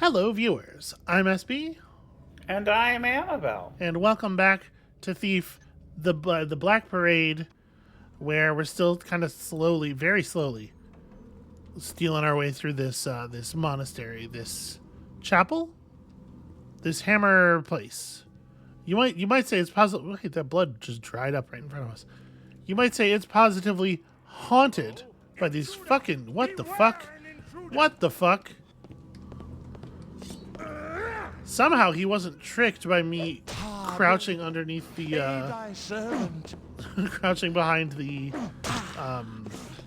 Hello, viewers. I'm SB, And I am Amabel. and welcome back to Thief, the Black Parade, where we're still kind of slowly, very slowly, stealing our way through this this monastery, this chapel, this hammer place. You might say it's positive. Look at that blood just dried up right in front of us. You might say it's positively haunted by these fucking what the fuck? What the fuck? Somehow he wasn't tricked by me crouching underneath the, crouching behind the,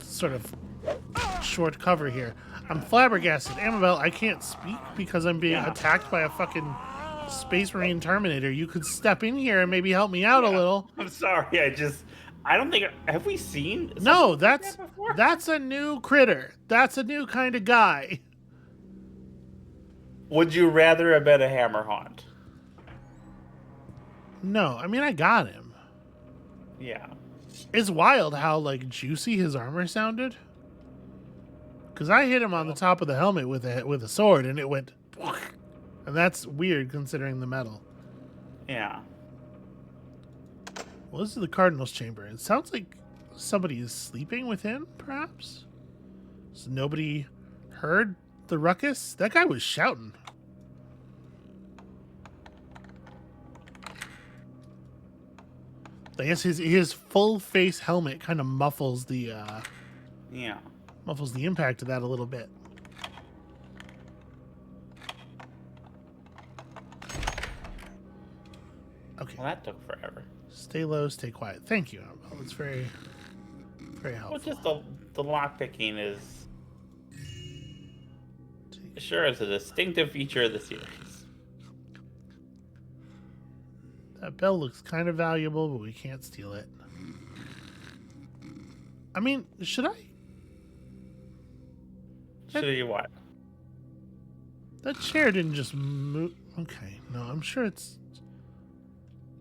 sort of short cover here. I'm flabbergasted. Amabel, I can't speak because I'm being attacked by a fucking Space Marine Terminator. You could step in here and maybe help me out a little. I'm sorry, I don't think, have we seen No, like that before? that's a new critter. That's a new kind of guy. Would you rather have been a hammer haunt? No, I mean, I got him. Yeah. It's wild how, like, juicy his armor sounded. Because I hit him on the top of the helmet with a sword, and it went... And that's weird, considering the metal. Yeah. Well, this is the Cardinal's Chamber. It sounds like somebody is sleeping within, perhaps? So nobody heard the ruckus? That guy was shouting. I guess his full face helmet kind of muffles the muffles the impact of that a little bit. Okay. Well, that took forever. Stay low, stay quiet. Thank you, Amabel. It's very, very helpful. Well, just the lock picking is sure is a distinctive feature of the series. That bell looks kind of valuable, but we can't steal it. I mean, should I? Should you what? That chair didn't just move. Okay, no, I'm sure it's...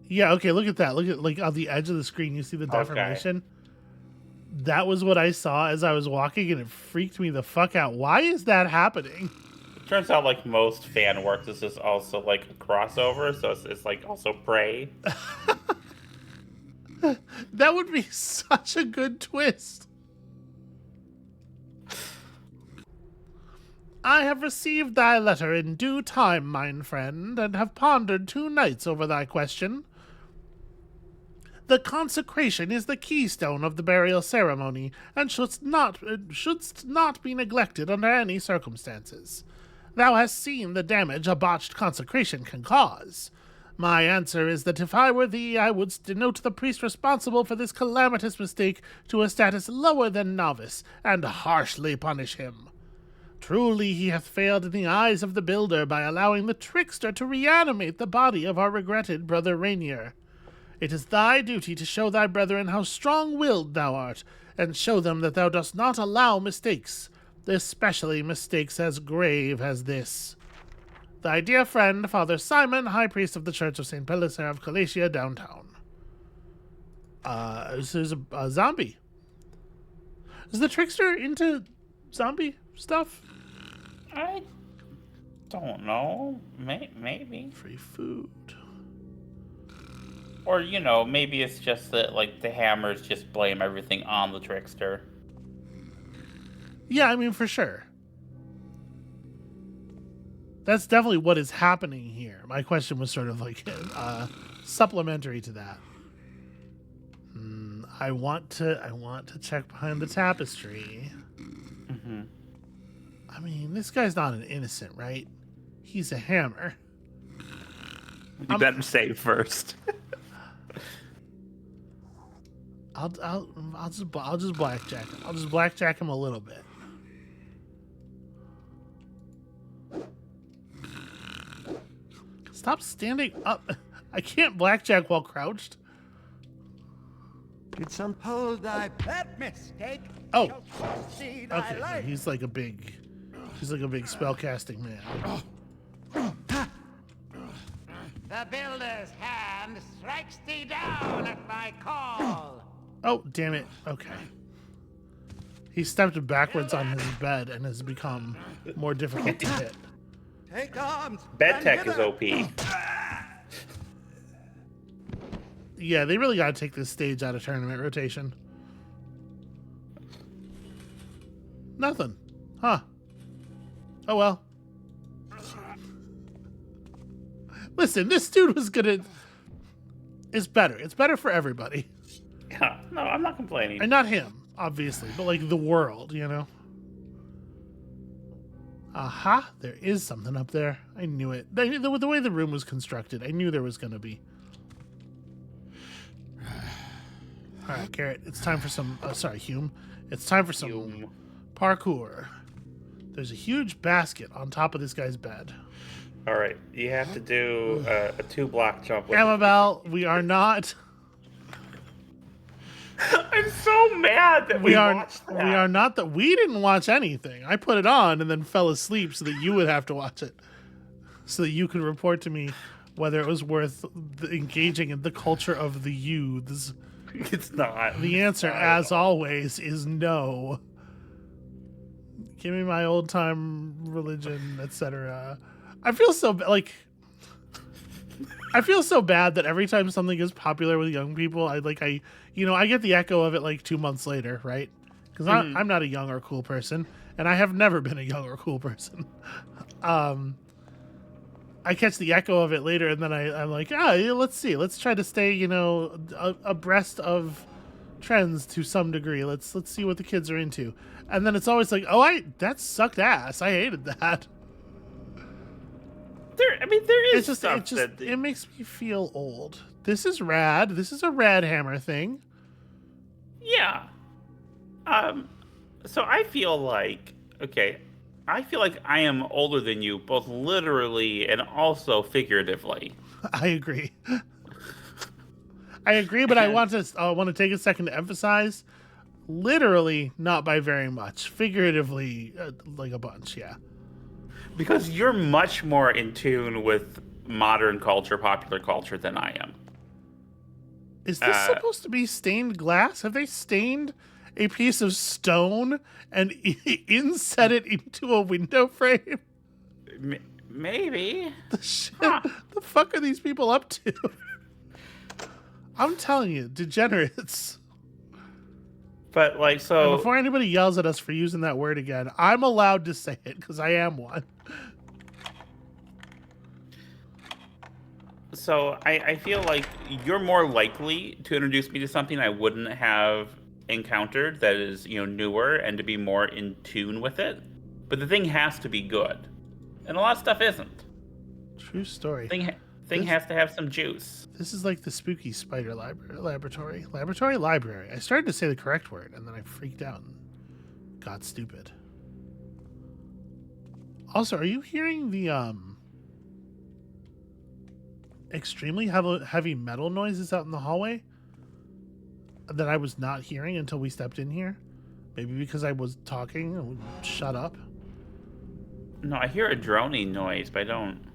Yeah, okay, look at that. Look at, like, on the edge of the screen, you see the deformation? Okay. That was what I saw as I was walking, and it freaked me the fuck out. Why is that happening? Turns out, like most fan work, this is also like a crossover, so it's like also Prey. That would be such a good twist. I have received thy letter in due time, mine friend, and have pondered 2 nights over thy question. The consecration is the keystone of the burial ceremony, and shouldst not be neglected under any circumstances. Thou hast seen the damage a botched consecration can cause. My answer is that if I were thee, I would denote the priest responsible for this calamitous mistake to a status lower than novice, and harshly punish him. Truly he hath failed in the eyes of the builder by allowing the trickster to reanimate the body of our regretted brother Rainier. It is thy duty to show thy brethren how strong-willed thou art, and show them that thou dost not allow mistakes, especially mistakes as grave as this. Thy dear friend, Father Simon, High Priest of the Church of St. Pellicer of Calatia, downtown. This is a zombie. Is the trickster into zombie stuff? I don't know. Maybe. Free food. Or, you know, maybe it's just that, like, the hammers just blame everything on the trickster. Yeah, I mean, for sure. That's definitely what is happening here. My question was sort of like supplementary to that. I want to check behind the tapestry. Mm-hmm. I mean, this guy's not an innocent, right? He's a hammer. You better save first. I'll just blackjack him. I'll just blackjack him a little bit. Stop standing up. I can't blackjack while crouched. Didst unfold thy that mistake. Oh. Okay, he's like a big spellcasting man. The builder's hand strikes thee down at my call. Oh, damn it. Okay. He stepped backwards on his bed and has become more difficult to hit. Take arms. Bed and tech is hither. OP. Yeah, they really got to take this stage out of tournament rotation. Nothing. Huh. Oh well. Listen, this dude was gonna... It's better. It's better for everybody. Yeah, no, I'm not complaining. And not him, obviously, but like the world, you know? Aha, there is something up there. I knew it. The way the room was constructed, I knew there was going to be. All right, Garrett, it's time for some... sorry, Hume. It's time for some Hume. parkour. There's a huge basket on top of this guy's bed. All right, you have to do a 2-block jump. With Amabel, we are not... I'm so mad that we watched that. We are not that... We didn't watch anything. I put it on and then fell asleep so that you would have to watch it. So that you could report to me whether it was worth engaging in the culture of the youths. It's not. The answer, as always, is no. Give me my old-time religion, etc. I feel so I feel so bad that every time something is popular with young people, I get the echo of it like 2 months later, right? Because I'm not a young or cool person, and I have never been a young or cool person. I catch the echo of it later, and then I'm like, let's see. Let's try to stay, abreast of trends to some degree. Let's see what the kids are into. And then it's always like, that sucked ass. I hated that. There is It makes me feel old. This is rad. This is a rad hammer thing. Yeah. So I feel like I am older than you, both literally and also figuratively. I agree. But I want to take a second to emphasize, literally not by very much, figuratively like a bunch, yeah. Because you're much more in tune with modern culture, popular culture than I am. Is this supposed to be stained glass? Have they stained a piece of stone and inset it into a window frame? Maybe. The fuck are these people up to? I'm telling you, degenerates. But And before anybody yells at us for using that word again, I'm allowed to say it because I am one. So I feel like you're more likely to introduce me to something I wouldn't have encountered that is, newer and to be more in tune with it. But the thing has to be good. And a lot of stuff isn't. True story. Thing has to have some juice. This is like the spooky spider laboratory. Library. I started to say the correct word, and then I freaked out and got stupid. Also, are you hearing the extremely heavy metal noises out in the hallway that I was not hearing until we stepped in here? Maybe because I was talking and would shut up. No, I hear a droning noise, but I don't.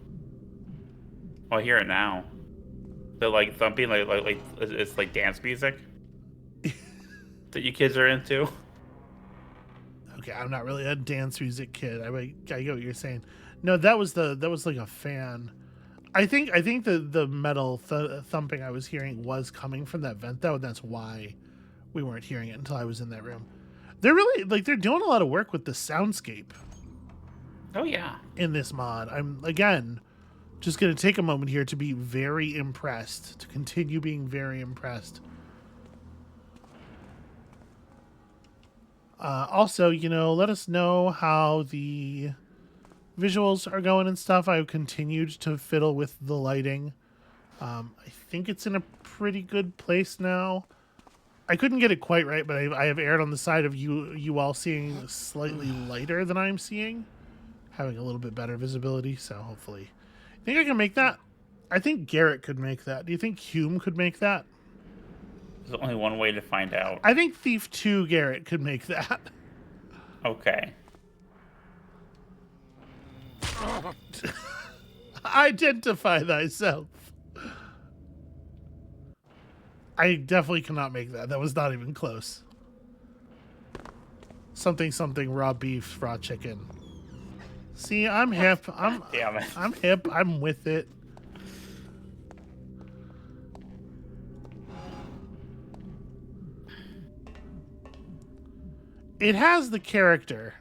Oh, I hear it now. The thumping, like it's like dance music that you kids are into. Okay, I'm not really a dance music kid. I get what you're saying. No, that was like a fan. I think the metal thumping I was hearing was coming from that vent though, and that's why we weren't hearing it until I was in that room. They're really they're doing a lot of work with the soundscape. Oh yeah. In this mod, I'm again just going to take a moment here to be very impressed, to continue being very impressed. Also, let us know how the visuals are going and stuff. I've continued to fiddle with the lighting. I think it's in a pretty good place now. I couldn't get it quite right, but I have erred on the side of you all seeing slightly lighter than I'm seeing, having a little bit better visibility, so hopefully... Think I can make that? I think Garrett could make that. Do you think Hume could make that? There's only one way to find out. I think Thief 2 Garrett could make that. Okay. Identify thyself. I definitely cannot make that. That was not even close. Something raw beef, raw chicken. See, I'm hip. Damn it. I'm hip. I'm with it. It has the character.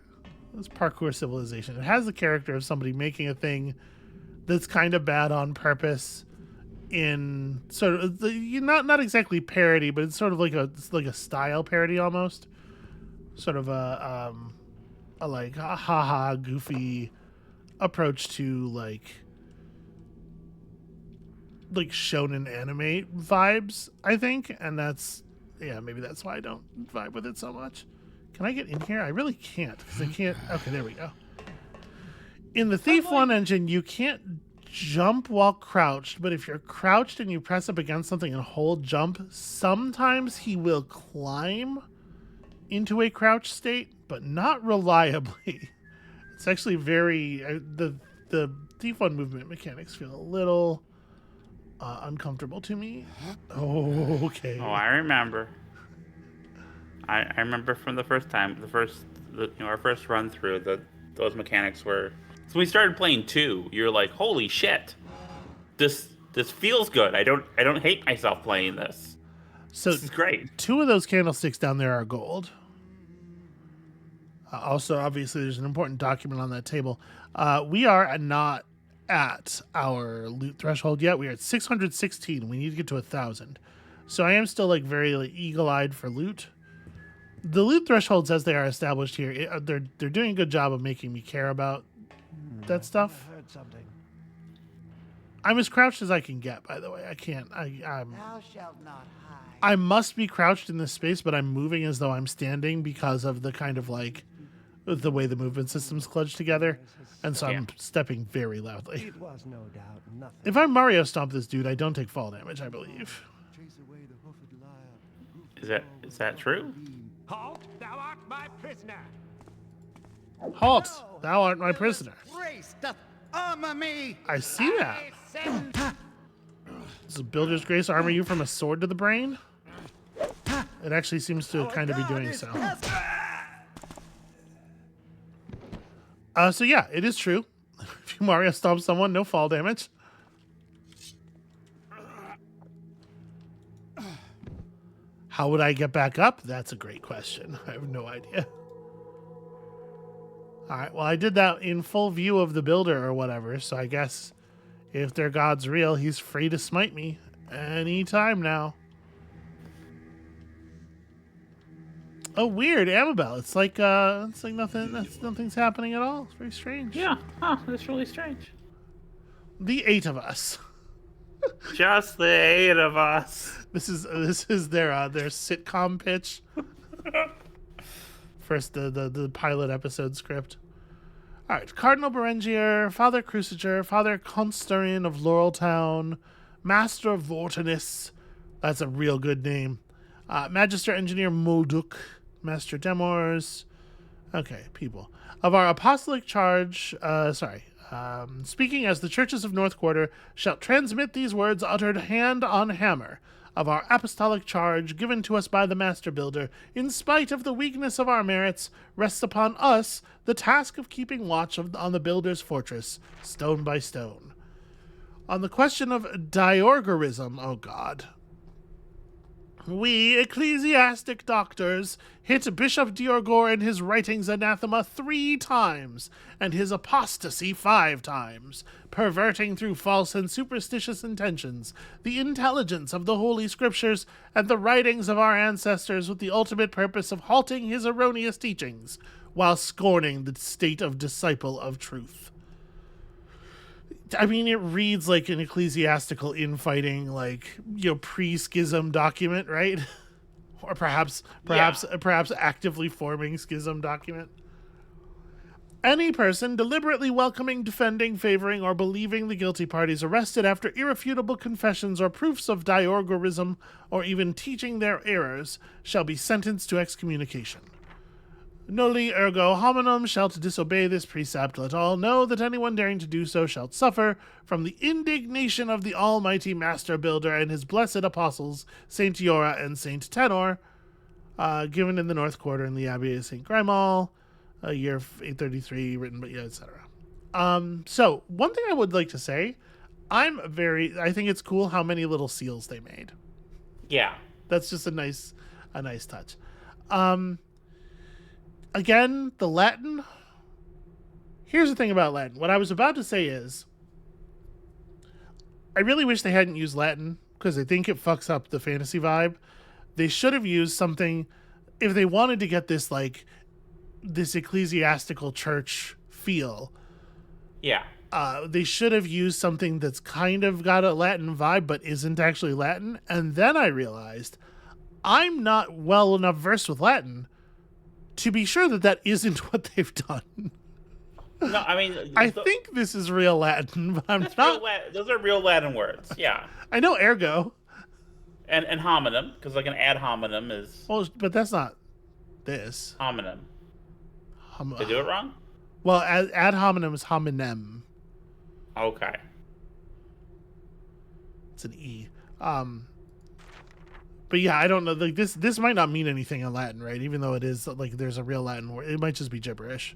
This parkour civilization. It has the character of somebody making a thing that's kind of bad on purpose. In sort of not exactly parody, but it's sort of like a style parody almost. Sort of a like a haha goofy approach to like shonen anime vibes, I think, and maybe that's why I don't vibe with it so much. Can I get in here? I really can't because I can't. Okay, there we go. In the Thief 1 engine, you can't jump while crouched, but if you're crouched and you press up against something and hold jump, sometimes he will climb into a crouch state, but not reliably. It's actually very the Thief 1 movement mechanics feel a little uncomfortable to me. Oh, okay. Oh, I remember. I remember from the first time, our first run through, those mechanics were. So when we started playing 2, you're like, holy shit, this feels good. I don't hate myself playing this. So this is great. 2 of those candlesticks down there are gold. Also, obviously, there's an important document on that table. We are not at our loot threshold yet. We are at 616. We need to get to 1,000. So I am still very eagle-eyed for loot. The loot thresholds, as they are established here, they're doing a good job of making me care about that stuff. I heard something. I'm as crouched as I can get, by the way. I can't. Thou shalt not hide. I must be crouched in this space, but I'm moving as though I'm standing because of the kind of the way the movement systems clutch together, and so I'm stepping very loudly. It was no doubt nothing. If I Mario stomp this dude, I don't take fall damage, I believe. Chase away the hoofed liar. Is that true? Halt, thou art my prisoner. Halt! Thou art my prisoner. Grace doth armor me. I see that. I send Does Builder's Grace armor you from a sword to the brain? It actually seems to kind of be doing so. So yeah, it is true. If you Mario stomp someone, no fall damage. How would I get back up? That's a great question. I have no idea. All right, well, I did that in full view of the builder or whatever, so I guess if their god's real, he's free to smite me anytime now. Oh, weird, Amabel. It's like nothing's happening at all. It's very strange. Yeah. Oh, that's really strange. The 8 of us. Just the 8 of us. This is their sitcom pitch. First, the pilot episode script. All right, Cardinal Berengier, Father Cruciger, Father Constarin of Laureltown, Master of Vortinus. That's a real good name. Magister Engineer Molduk, Master Demors. Okay, people. Of our apostolic charge, speaking as the churches of North Quarter, shall transmit these words uttered hand on hammer. Of our apostolic charge given to us by the Master Builder, in spite of the weakness of our merits, rests upon us the task of keeping watch on the Builder's fortress, stone by stone. On the question of diorgarism, oh God, we ecclesiastic doctors hit Bishop Diorgor in his writings anathema 3 times, and his apostasy 5 times, perverting through false and superstitious intentions the intelligence of the Holy Scriptures and the writings of our ancestors with the ultimate purpose of halting his erroneous teachings, while scorning the state of disciple of truth. I mean, it reads like an ecclesiastical infighting, pre-schism document, right? Or perhaps actively forming schism document. Any person deliberately welcoming, defending, favoring, or believing the guilty parties arrested after irrefutable confessions or proofs of diorgarism, or even teaching their errors, shall be sentenced to excommunication. Noli ergo hominum shalt disobey this precept. Let all know that anyone daring to do so shalt suffer from the indignation of the almighty Master Builder and his blessed apostles, Saint Yora and Saint Tenor, given in the North Quarter in the Abbey of St. Grimal, year 833, written by, etc. So one thing I would like to say, I think it's cool how many little seals they made. Yeah. That's just a nice touch. Again, the Latin. Here's the thing about Latin. What I was about to say is, I really wish they hadn't used Latin because I think it fucks up the fantasy vibe. They should have used something if they wanted to get this like this ecclesiastical church feel. Yeah. They should have used something that's kind of got a Latin vibe but isn't actually Latin. And then I realized I'm not well enough versed with Latin to be sure that that isn't what they've done. No, I mean, I think this is real Latin, but I'm not. Those are real Latin words. Yeah. I know ergo. And homonym, because like an ad hominem is. Well, but that's not this. Homonym. Did I do it wrong? Well, ad hominem is hominem. Okay. It's an E. But yeah, I don't know. Like this might not mean anything in Latin, right? Even though it is like there's a real Latin word, it might just be gibberish.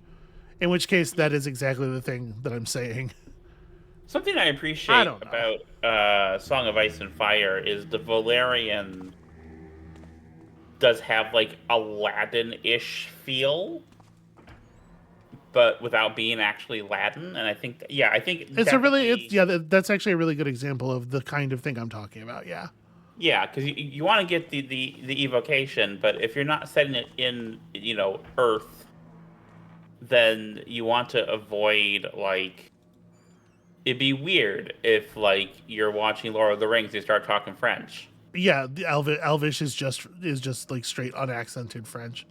In which case, that is exactly the thing that I'm saying. Something I appreciate about Song of Ice and Fire is the Valerian does have like a Latin-ish feel, but without being actually Latin. And I think, that's actually a really good example of the kind of thing I'm talking about. Yeah. Yeah, because you want to get the evocation, but if you're not setting it in, Earth, then you want to avoid, like, it'd be weird if, like, you're watching Lord of the Rings and you start talking French. Yeah, the Elvish is just like straight unaccented French.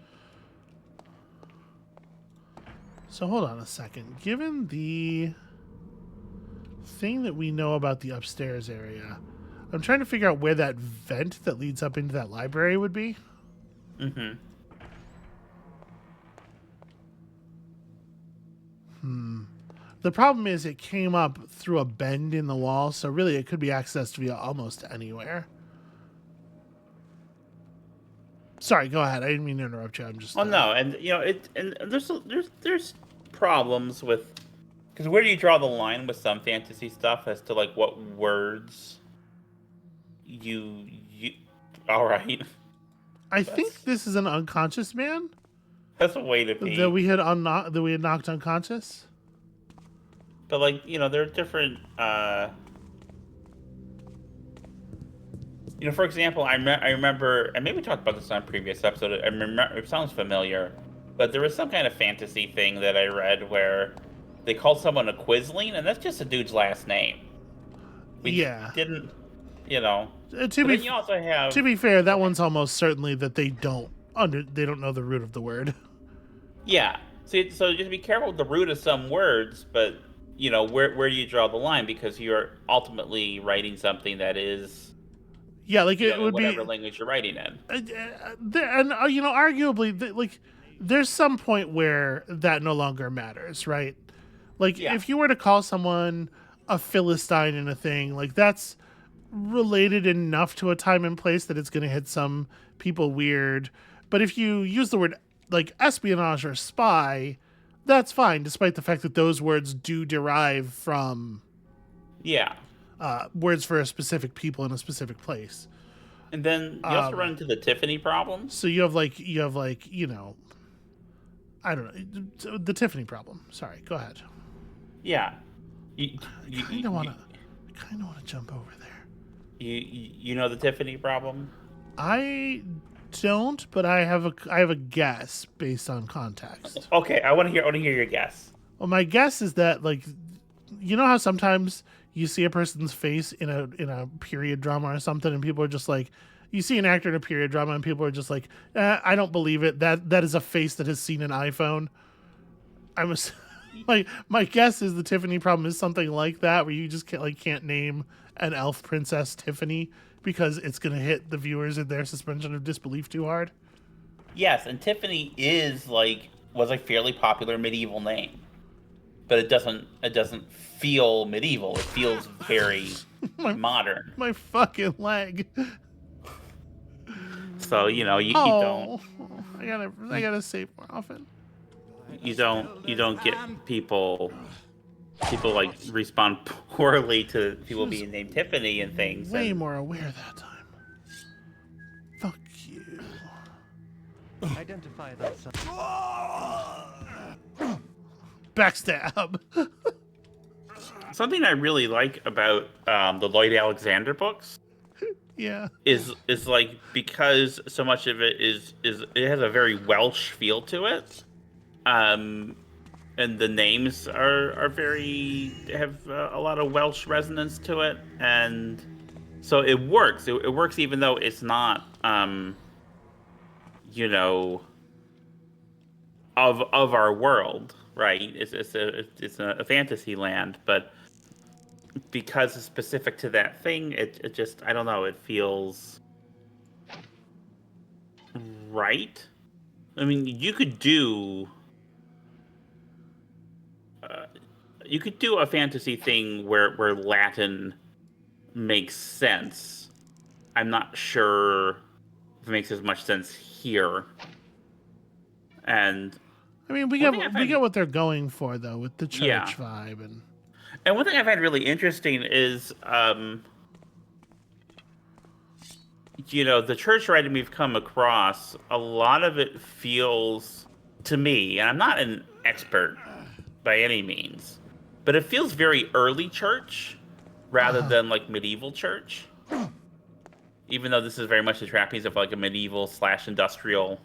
So hold on a second. Given the thing that we know about the upstairs area, I'm trying to figure out where that vent that leads up into that library would be. Mm-hmm. The problem is it came up through a bend in the wall, so really it could be accessed via almost anywhere. Sorry, go ahead. I didn't mean to interrupt you. I'm just. Oh no, and there's problems with, because where do you draw the line with some fantasy stuff as to like what words you all right. I think this is an unconscious man That's a way to be. that we had knocked unconscious. But like, there are different for example, I remember, and maybe we talked about this on a previous episode. I remember, it sounds familiar, but there was some kind of fantasy thing that I read where they called someone a Quisling, and that's just a dude's last name. We didn't, To be fair, that one's almost certainly that they don't know the root of the word. Yeah. So just be careful with the root of some words, but where you draw the line, because you're ultimately writing something that is. Yeah, like it would whatever be language you're writing in. Arguably, there's some point where that no longer matters, right? Like, if you were to call someone a Philistine in a thing, like, that's related enough to a time and place that it's going to hit some people weird. But if you use the word, like, espionage or spy, that's fine, despite the fact that those words do derive from... Yeah. Words for a specific people in a specific place. And then you also run into the Tiffany problem. So you have like, I don't know, the Tiffany problem. Sorry, go ahead. Yeah. I kind of want to jump over there. You know the Tiffany problem? I don't, but I have a guess based on context. Okay, I want to hear your guess. Well, my guess is that, like, how sometimes you see a person's face in a period drama or something, and people are just like, you see an actor in a period drama, and people are just like, I don't believe it. That is a face that has seen an iPhone. My guess is the Tiffany problem is something like that, where you just can't name an elf princess Tiffany because it's going to hit the viewers in their suspension of disbelief too hard. Yes, and Tiffany was a fairly popular medieval name. But it doesn't feel medieval. It feels very modern. My fucking leg. So you don't. I gotta save more often. You don't get people people like respond poorly to people being named Tiffany and things. Way and more aware that time. Fuck you. Identify that son. Backstab. Something I really like about the Lloyd Alexander books Yeah. is like, because so much of it is it has a very Welsh feel to it, and the names are very have a lot of Welsh resonance to it, and so it works. It works even though it's not you know, of our world, right? It's a fantasy land, but because it's specific to that thing, it just, I don't know, it feels right. I mean, you could do a fantasy thing where Latin makes sense. I'm not sure if it makes as much sense here. And I mean, we get what they're going for though with the church Yeah. vibe and one thing I find really interesting is, you know, the church writing we've come across, a lot of it feels to me, and I'm not an expert by any means, but it feels very early church rather than like medieval church. Even though this is very much the trappings of like a medieval / industrial.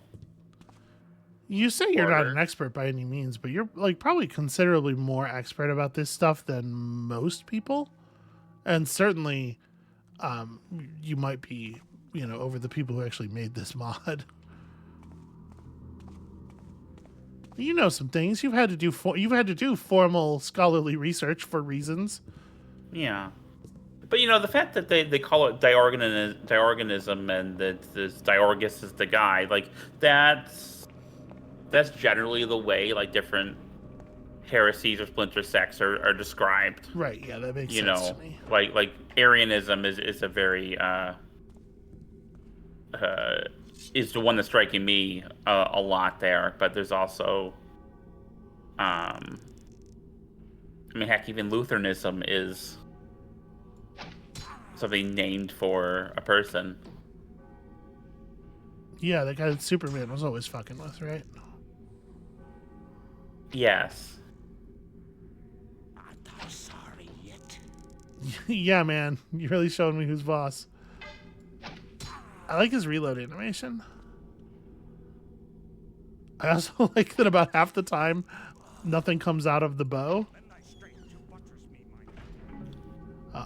you say you're not Order. an expert by any means, but you're like probably considerably more expert about this stuff than most people. And certainly you might be, you know, over the people who actually made this mod. You know some things. You've had to do formal scholarly research for reasons. Yeah. But, you know, the fact that they call it Diorganism and that this Diorgus is the guy, like, that's generally the way, like, different heresies or splinter sects are described. Right, yeah, that makes You sense know, to me. like Arianism is a very, is the one that's striking me a lot there. But there's also, I mean, heck, even Lutheranism is something named for a person. Yeah, the guy that Superman was always fucking with, right? Yes. Art thou sorry yet? Yeah, man, you're really showing me who's boss. I like his reload animation. I also like that about half the time, nothing comes out of the bow.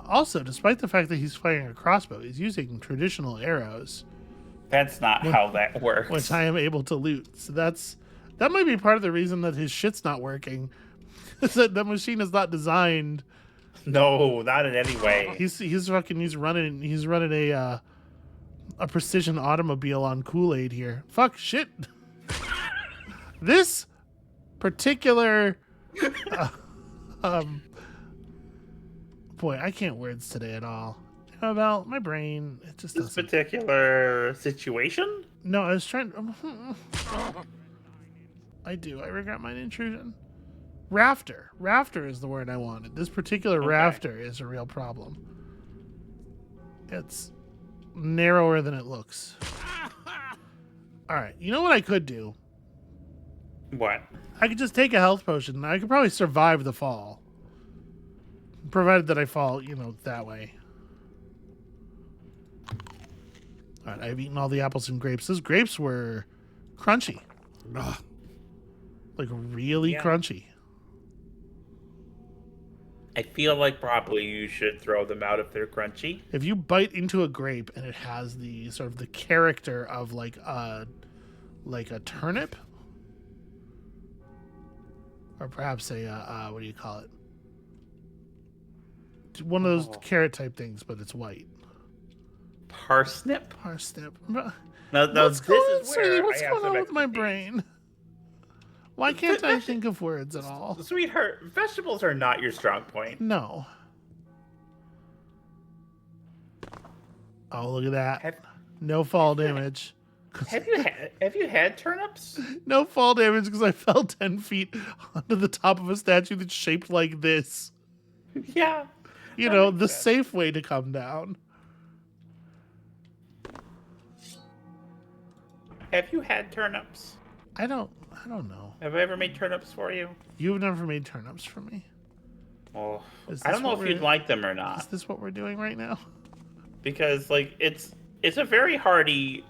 Also, despite the fact that he's firing a crossbow, he's using traditional arrows, That's not how that works. which I am able to loot. So that might be part of the reason that his shit's not working. Is that the machine is not designed. No, not in any way. He's running a precision automobile on Kool-Aid here. Fuck shit. This particular boy, I can't words today at all. Amabel, my brain, it just This doesn't. particular situation? No, I was trying. I do. I regret my intrusion. Rafter. Rafter is the word I wanted. This particular rafter is a real problem. It's narrower than it looks. All right. You know what I could do? What? I could just take a health potion and I could probably survive the fall. Provided that I fall, you know, that way. All right. I've eaten all the apples and grapes. Those grapes were crunchy. Ugh. Like really crunchy. I feel like probably you should throw them out if they're crunchy. If you bite into a grape and it has the sort of the character of like a turnip, or perhaps a what do you call it? One of those carrot type things, but it's white. Parsnip? Parsnip. No, What's this going, is sweetie, where what's I have going some on with my expertise. brain? Why can't I think of words at all? Sweetheart, vegetables are not your strong point. No. Oh, look at that. No fall damage. Have you had turnips? No fall damage because I fell 10 feet onto the top of a statue that's shaped like this. Yeah. You that know, makes the sense. safe way to come down. Have you had turnips? I don't know. Have I ever made turnips for you? You've never made turnips for me. Well, Is I this don't know what if you'd we're- like them or Is not, this what we're doing right now? because like it's a very hearty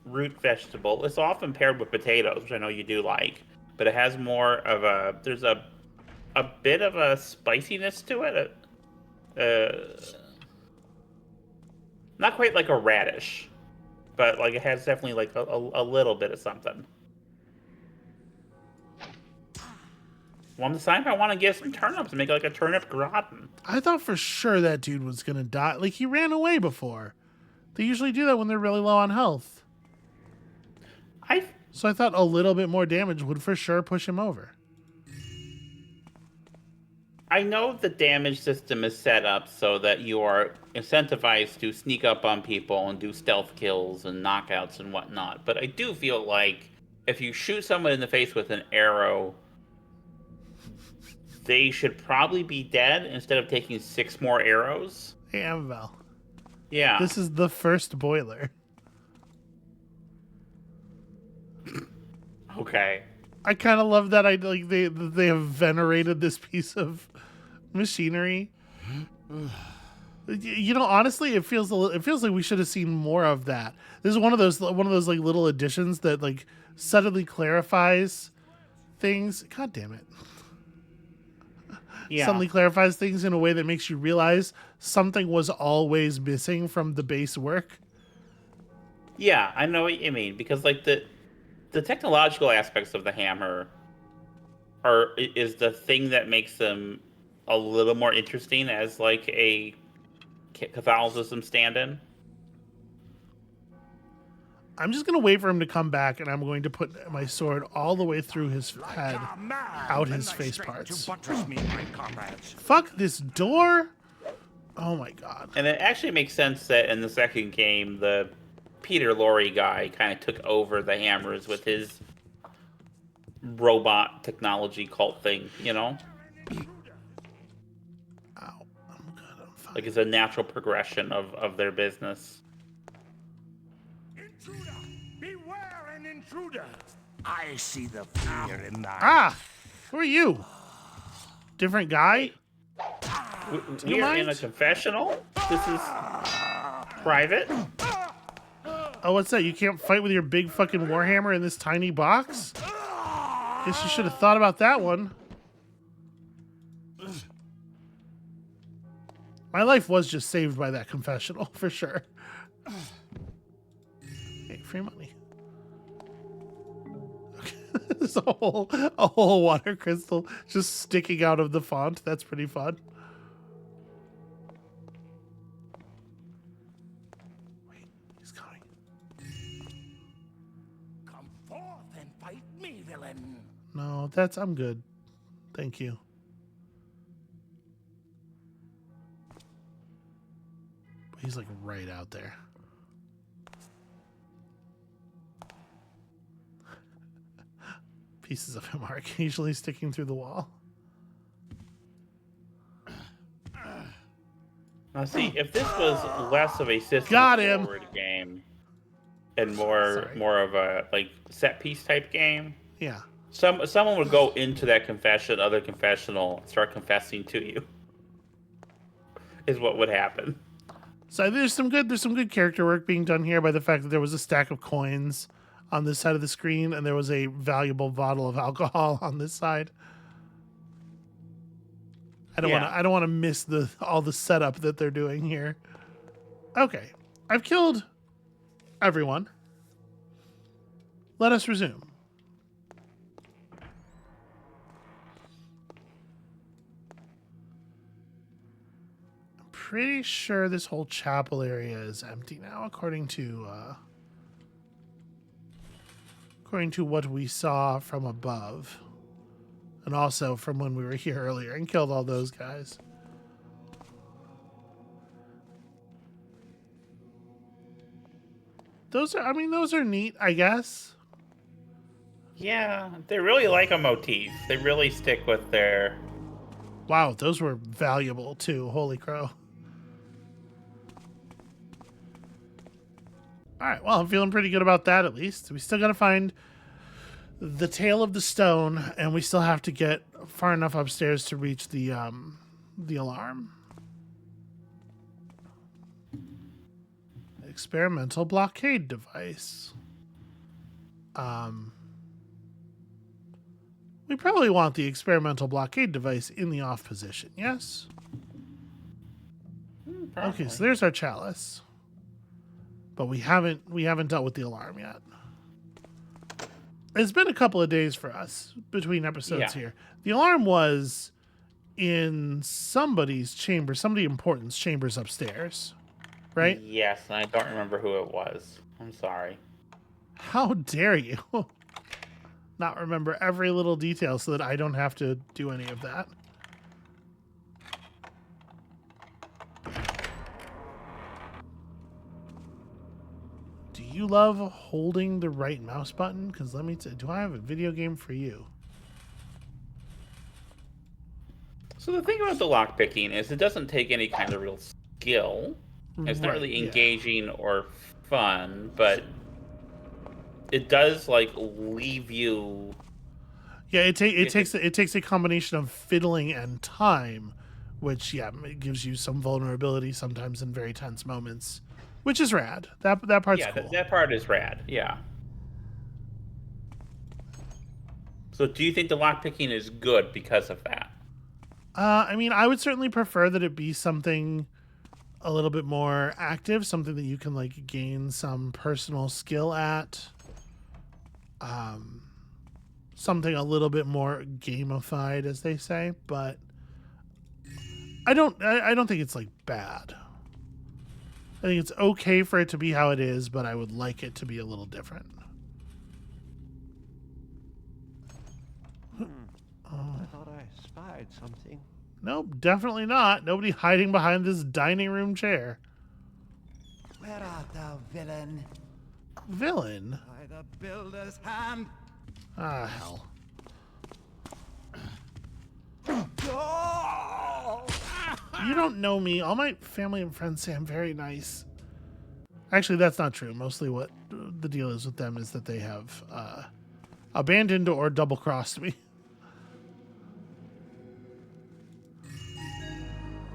root vegetable. It's often paired with potatoes, which I know you do like, but it has more of there's a bit of a spiciness to it. Not quite like a radish, but like it has definitely like a little bit of something. Well, I'm deciding if I want to get some turnips and make like a turnip gratin. I thought for sure that dude was gonna die. Like, he ran away before. They usually do that when they're really low on health. So I thought a little bit more damage would for sure push him over. I know the damage system is set up so that you are incentivized to sneak up on people and do stealth kills and knockouts and whatnot, but I do feel like if you shoot someone in the face with an arrow, they should probably be dead instead of taking 6 more arrows. Hey, Amabel. Yeah. This is the first boiler. Okay. I kind of love that they have venerated this piece of machinery. You know, honestly, it feels like we should have seen more of that. This is one of those like little additions that like subtly clarifies things. God damn it. Yeah. Suddenly clarifies things in a way that makes you realize something was always missing from the base work. Yeah, I know what you mean, because like the technological aspects of the hammer is the thing that makes them a little more interesting as like a Catholicism stand-in. I'm just gonna wait for him to come back, and I'm going to put my sword all the way through his head, out his face parts. Fuck this door! Oh my god. And it actually makes sense that in the second game, the Peter Lorre guy kind of took over the hammers with his robot technology cult thing, you know? Ow. I'm good. I'm fine. Like it's a natural progression of their business. Intruder! Beware an intruder! I see the fear in thy Ah! Who are you? Different guy? We you are in a mind? confessional. This is private. Oh, what's that? You can't fight with your big fucking warhammer in this tiny box? Guess you should have thought about that one. My life was just saved by that confessional, for sure. Hey, free money. Okay. There's a whole water crystal just sticking out of the font. That's pretty fun. Wait, he's coming. Come forth and fight me, villain! No, I'm good. Thank you. But he's like right out there. Pieces of him are occasionally sticking through the wall. Now, see, if this was less of a system Got him. forward game and more Sorry. of a like set piece type game, Yeah. someone would go into that other confessional, and start confessing to you. Is what would happen. So there's some good character work being done here by the fact that there was a stack of coins on this side of the screen and there was a valuable bottle of alcohol on this side. I don't want to miss all the setup that they're doing here. Okay. I've killed everyone. Let us resume. I'm pretty sure this whole chapel area is empty now, according to what we saw from above. And also from when we were here earlier and killed all those guys. Those are neat, I guess. Yeah, they really like a motif. They really stick with their... Wow, those were valuable too. Holy crow. All right, well, I'm feeling pretty good about that at least. We still got to find the tail of the stone, and we still have to get far enough upstairs to reach the alarm. Experimental blockade device. We probably want the experimental blockade device in the off position, yes? Okay, so there's our chalice. But we haven't dealt with the alarm yet. It's been a couple of days for us between episodes here. The alarm was in somebody's chamber, somebody important's chambers upstairs, right? Yes, and I don't remember who it was. I'm sorry. How dare you not remember every little detail so that I don't have to do any of that? Do you love holding the right mouse button? Because let me tell you, do I have a video game for you? So the thing about the lockpicking is it doesn't take any kind of real skill. It's not really engaging or fun, but it does like leave you. Yeah, it takes a combination of fiddling and time, which it gives you some vulnerability sometimes in very tense moments, which is rad. That part's cool. That part is rad. Yeah. So do you think the lockpicking is good because of that? I mean, I would certainly prefer that it be something a little bit more active, something that you can like gain some personal skill at. Something a little bit more gamified, as they say, but I don't think it's like bad. I think it's okay for it to be how it is, but I would like it to be a little different. I thought I spied something. Nope, definitely not. Nobody hiding behind this dining room chair. Where art thou, villain? Villain? By the builder's hand. Ah, hell. Oh! You don't know me. All my family and friends say I'm very nice. Actually, that's not true. Mostly what the deal is with them is that they have abandoned or double-crossed me.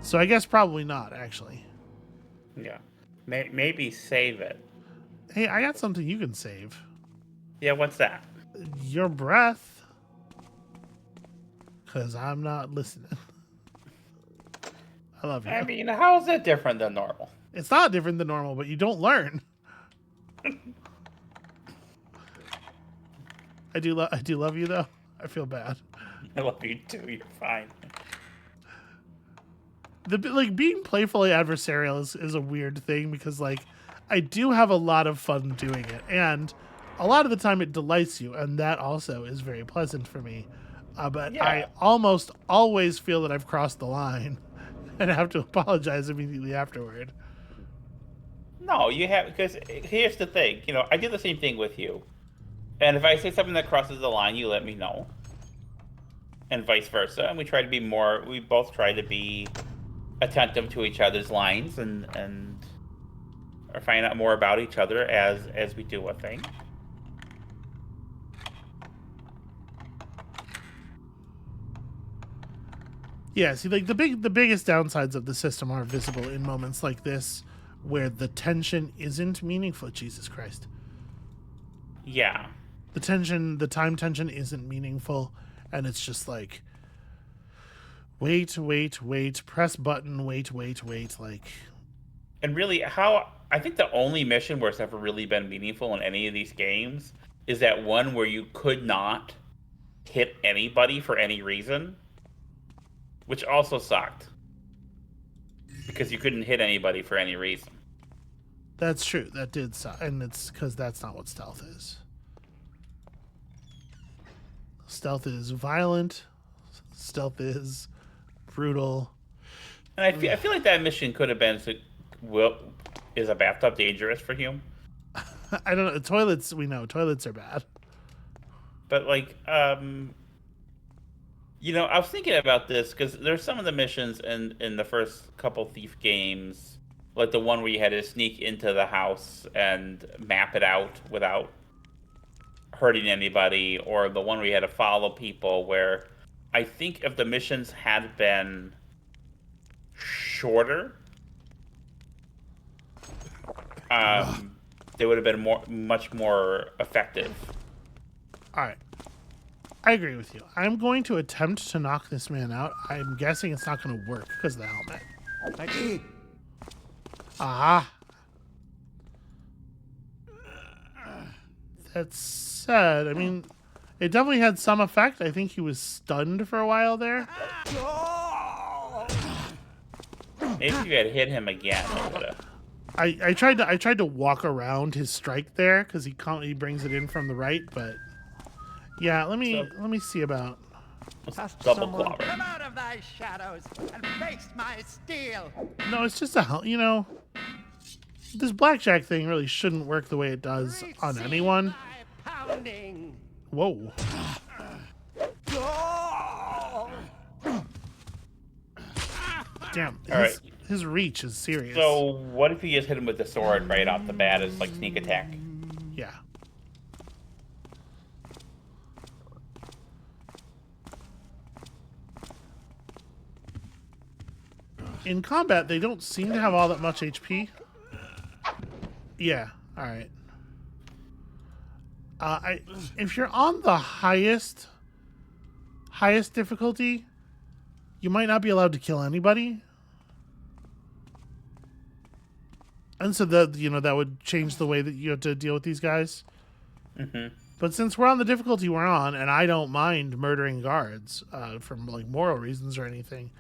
So I guess probably not, actually. Yeah. Maybe save it. Hey, I got something you can save. Yeah, what's that? Your breath. Because I'm not listening. I love you. I mean, how is it different than normal? It's not different than normal, but you don't learn. I do love you, though. I feel bad. I love you too. You're fine. Being playfully adversarial is a weird thing because I do have a lot of fun doing it, and a lot of the time it delights you, and that also is very pleasant for me. But I almost always feel that I've crossed the line and have to apologize immediately afterward. No, you have, because here's the thing. I do the same thing with you. And if I say something that crosses the line, you let me know. And vice versa. And we both try to be attentive to each other's lines and or find out more about each other as we do a thing. Yeah, see, the biggest downsides of the system are visible in moments like this where the tension isn't meaningful. Jesus Christ. Yeah. The time tension isn't meaningful, and it's just like, wait, press button, wait, And really, I think the only mission where it's ever really been meaningful in any of these games is that one where you could not hit anybody for any reason, which also sucked. Because you couldn't hit anybody for any reason. That's true. That did suck, and it's because that's not what stealth is. Stealth is violent. Stealth is brutal. And I feel like that mission could have been, is a bathtub dangerous for Hume? I don't know. Toilets, we know. Toilets are bad. But like, you know, I was thinking about this because there's some of the missions in the first couple Thief games, like the one where you had to sneak into the house and map it out without hurting anybody, or the one where you had to follow people, where I think if the missions had been shorter, they would have been much more effective. All right. I agree with you. I'm going to attempt to knock this man out. I'm guessing it's not going to work because of the helmet. Mikey. Ah. That said, I mean, it definitely had some effect. I think he was stunned for a while there. Maybe if you had hit him again, it would have. I tried to walk around his strike there because he brings it in from the right, but yeah, let me see about. Let's double claw. Come out of thy shadows and face my steel. No, it's just you know, this blackjack thing really shouldn't work the way it does on anyone. Pounding. Whoa. Damn. All right. His reach is serious. So what if you just hit him with the sword right off the bat as like sneak attack? Yeah. In combat, they don't seem to have all that much HP. Yeah. All right. If you're on the highest difficulty, you might not be allowed to kill anybody. And so that would change the way that you have to deal with these guys. Mm-hmm. But since we're on the difficulty we're on, and I don't mind murdering guards from like moral reasons or anything,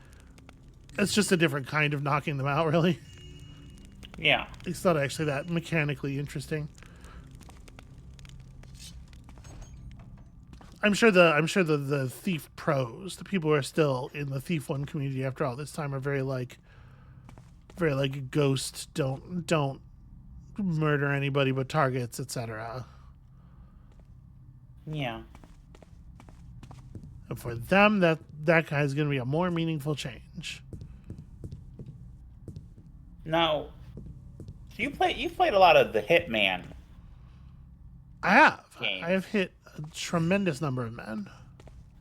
it's just a different kind of knocking them out, really. Yeah. It's not actually that mechanically interesting. I'm sure the thief pros, the people who are still in the Thief 1 community after all this time, are very like ghost, don't murder anybody but targets, etc. Yeah. And for them, that guy is going to be a more meaningful change. Now, you've played a lot of the Hitman. I have. Games. I have hit a tremendous number of men.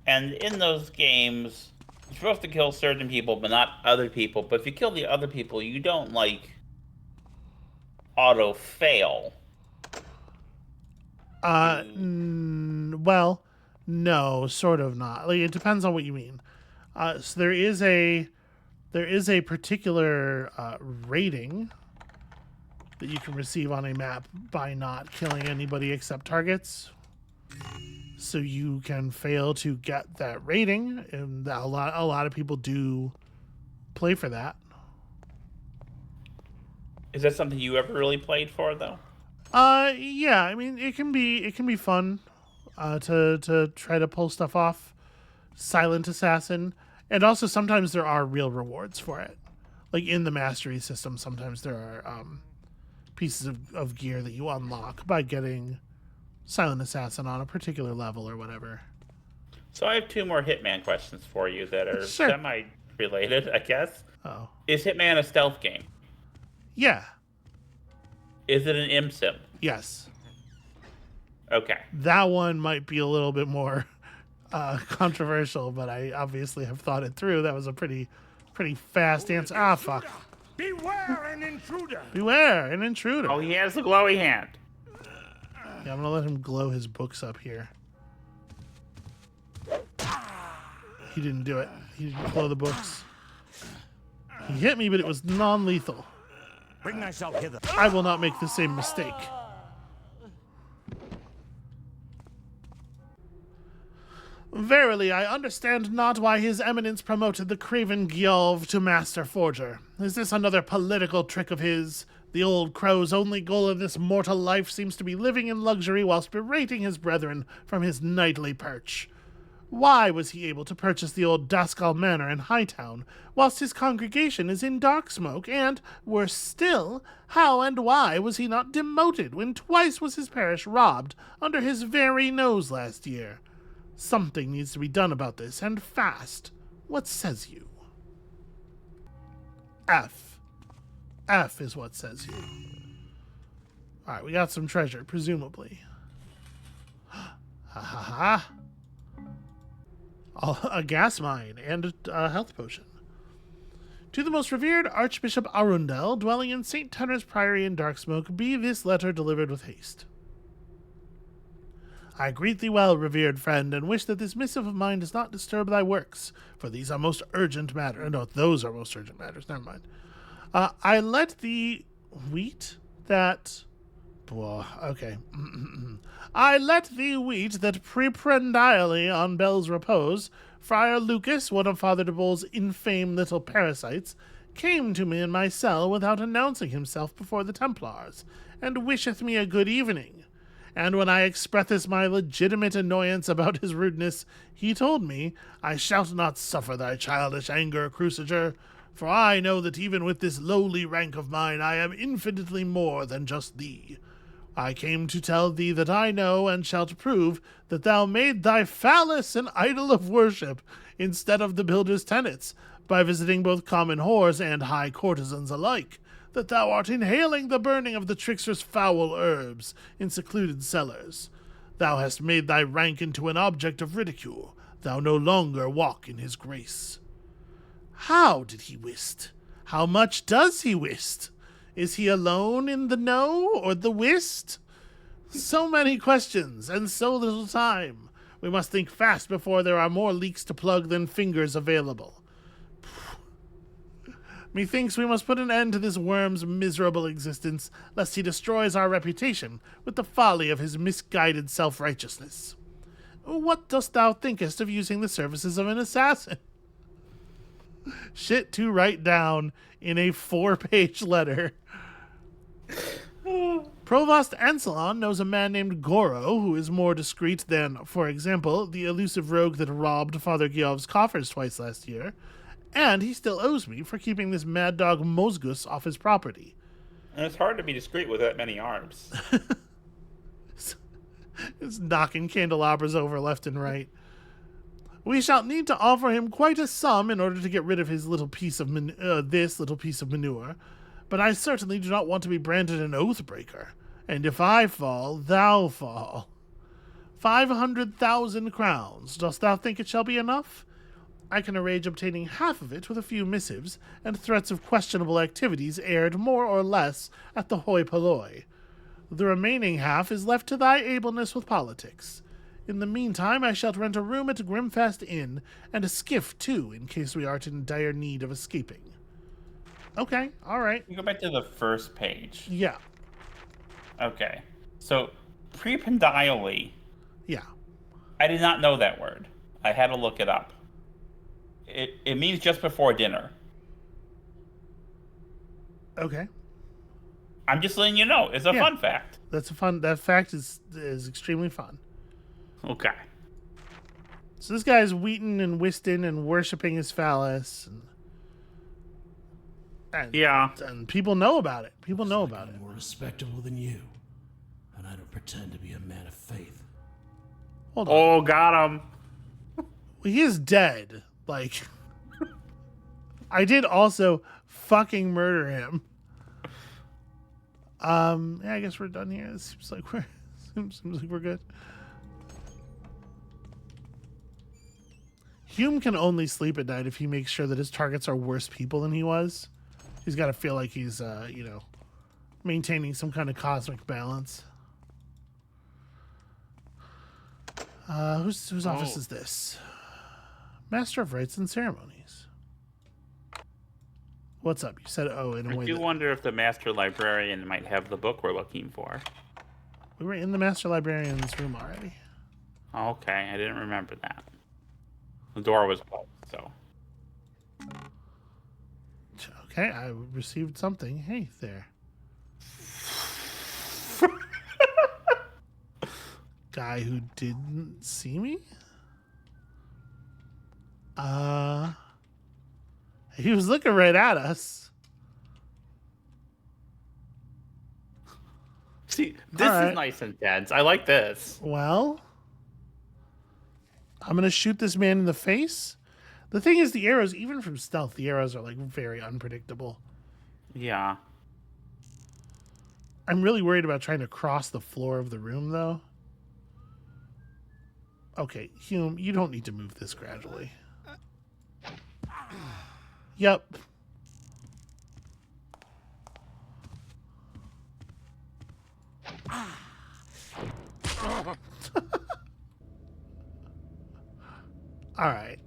And in those games, you're supposed to kill certain people, but not other people. But if you kill the other people, you don't, like, auto-fail. Well, no, sort of not. Like, it depends on what you mean. So there is a particular rating that you can receive on a map by not killing anybody except targets. So you can fail to get that rating, and a lot of people do play for that. Is that something you ever really played for, though? Yeah. I mean, it can be fun to try to pull stuff off. Silent Assassin, and also sometimes there are real rewards for it. Like in the mastery system, sometimes there are pieces of gear that you unlock by getting Silent Assassin on a particular level or whatever. So I have two more Hitman questions for you that are Sure. semi-related, I guess. Oh. Is Hitman a stealth game? Yeah. Is it an IMSIM? Yes. Okay. That one might be a little bit more controversial, but I obviously have thought it through. That was a pretty fast answer. Ah, fuck. Beware an intruder. Beware an intruder. Oh, he has the glowy hand. Yeah, I'm gonna let him glow his books up here. He didn't do it. He didn't glow the books. He hit me, but it was non-lethal. Bring thyself hither. I will not make the same mistake. Verily, I understand not why his eminence promoted the craven Gjolv to master forger. Is this another political trick of his? The old crow's only goal in this mortal life seems to be living in luxury whilst berating his brethren from his nightly perch. Why was he able to purchase the old Daskal Manor in Hightown, whilst his congregation is in Darksmoke? And, worse still, how and why was he not demoted when twice was his parish robbed under his very nose last year? Something needs to be done about this, and fast. What says you? F. F is what says you. Alright, we got some treasure, presumably. Ha ha ha. A gas mine and a health potion. To the most revered Archbishop Arundel, dwelling in St. Tunner's Priory in Darksmoke, be this letter delivered with haste. I greet thee well, revered friend, and wish that this missive of mine does not disturb thy works, for these are most urgent matters. No, those are most urgent matters. Never mind. I let the wheat that... okay. I let thee wheat that preprendially on Bell's repose, Friar Lucas, one of Father de Bol's infame little parasites, came to me in my cell without announcing himself before the Templars, and wisheth me a good evening. And when I expresseth my legitimate annoyance about his rudeness, he told me, I shall not suffer thy childish anger, Cruciger, for I know that even with this lowly rank of mine I am infinitely more than just thee. I came to tell thee that I know and shalt prove that thou made thy phallus an idol of worship instead of the builder's tenets, by visiting both common whores and high courtesans alike, that thou art inhaling the burning of the trickster's foul herbs in secluded cellars. Thou hast made thy rank into an object of ridicule. Thou no longer walk in his grace. How did he whist? How much does he whist? Is he alone in the know or the whist? So many questions and so little time. We must think fast before there are more leaks to plug than fingers available. Methinks we must put an end to this worm's miserable existence, lest he destroys our reputation with the folly of his misguided self-righteousness. What dost thou thinkest of using the services of an assassin? Shit to write down in a 4-page letter. Provost Anselon knows a man named Goro who is more discreet than, for example, the elusive rogue that robbed Father Giov's coffers twice last year, and he still owes me for keeping this mad dog Mosgus off his property. And it's hard to be discreet with that many arms. It's knocking candelabras over left and right. We shall need to offer him quite a sum in order to get rid of his little piece of this little piece of manure, but I certainly do not want to be branded an oath-breaker, and if I fall, thou fall. 500,000 crowns. Dost thou think it shall be enough? I can arrange obtaining half of it with a few missives and threats of questionable activities aired more or less at the hoi polloi. The remaining half is left to thy ableness with politics. In the meantime, I shall rent a room at Grimfast Inn, and a skiff, too, in case we are in dire need of escaping. Okay, all right. You go back to the first page. Yeah. Okay. So, prependially. Yeah. I did not know that word. I had to look it up. It means just before dinner. Okay. I'm just letting you know. It's a fun fact. That fact is extremely fun. Okay. So this guy's wheating and whisting and worshipping his phallus. And people know about it. People know about it. I'm more respectable than you, and I don't pretend to be a man of faith. Hold on. Oh, got him. Well, he is dead. Like, I did also fucking murder him. Yeah, I guess we're done here. It seems like we're good. Hume can only sleep at night if he makes sure that his targets are worse people than he was. He's got to feel like he's, maintaining some kind of cosmic balance. Whose office is this? Master of Rites and Ceremonies. What's up? You said in a way. I do wonder if the Master Librarian might have the book we're looking for. We were in the Master Librarian's room already. Okay, I didn't remember that. The door was closed, so. Okay, I received something. Hey, there. Guy who didn't see me? He was looking right at us. See, this All right. is nice and dense. I like this. Well, I'm going to shoot this man in the face. The thing is, the arrows, even from stealth, the arrows are like very unpredictable. Yeah. I'm really worried about trying to cross the floor of the room, though. Okay, Hume, you don't need to move this gradually. Yep. All right.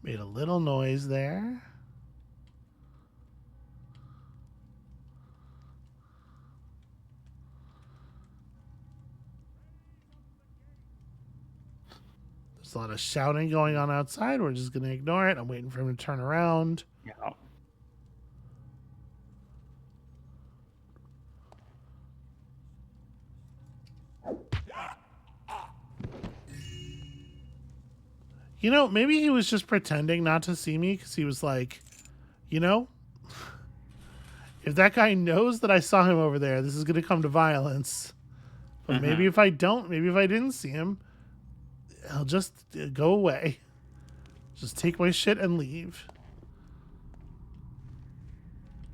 Made a little noise there. There's a lot of shouting going on outside. We're just going to ignore it. I'm waiting for him to turn around. Yeah. You know, maybe he was just pretending not to see me because he was like, you know, if that guy knows that I saw him over there, this is going to come to violence. But maybe if I don't, maybe if I didn't see him, I'll just go away. Just take my shit and leave.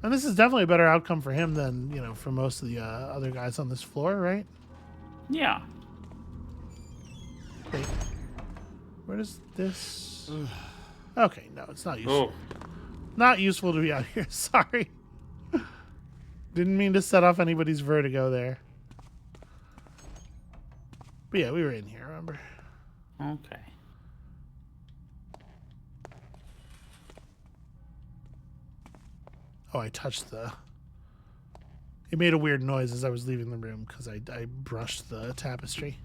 And this is definitely a better outcome for him than, you know, for most of the other guys on this floor, right? Yeah. Wait. Where does this... Okay, no, it's not useful. Oh. Not useful to be out here. Sorry. Didn't mean to set off anybody's vertigo there. But yeah, we were in here, remember? Okay. Oh, I touched the... It made a weird noise as I was leaving the room because I brushed the tapestry.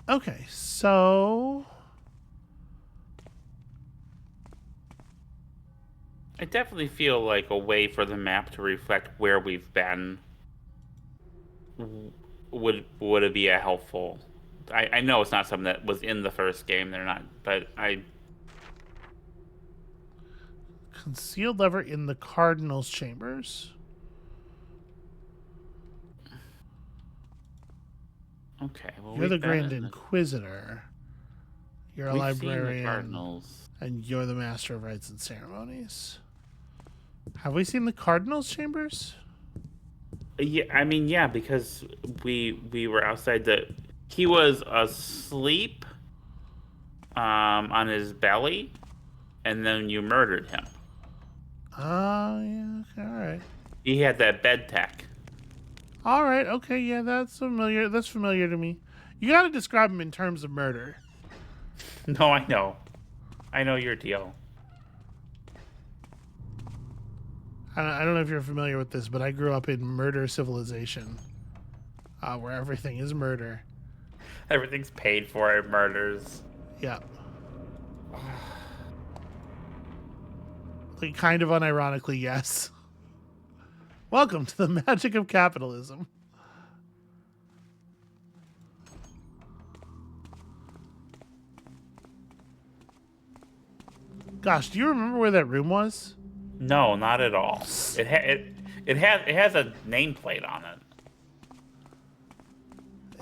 Okay, so... I definitely feel like a way for the map to reflect where we've been would it be a helpful... I know it's not something that was in the first game, they're not, but I... Concealed lever in the Cardinal's chambers. Okay, well, You're the we've been Grand in Inquisitor. You're a we've seen the librarian. Cardinals. And you're the Master of Rites and Ceremonies. Have we seen the Cardinal's chambers? Yeah, I mean, yeah, because we were outside the... He was asleep on his belly, and then you murdered him. Oh, yeah, okay, all right. He had that bed tech. All right, okay, yeah, that's familiar. That's familiar to me. You got to describe him in terms of murder. No, I know. I know your deal. I don't know if you're familiar with this, but I grew up in murder civilization, where everything is murder. Everything's paid for in murders. Yeah. Like, kind of unironically, yes. Welcome to the magic of capitalism. Gosh, do you remember where that room was? No, not at all. It has a nameplate on it.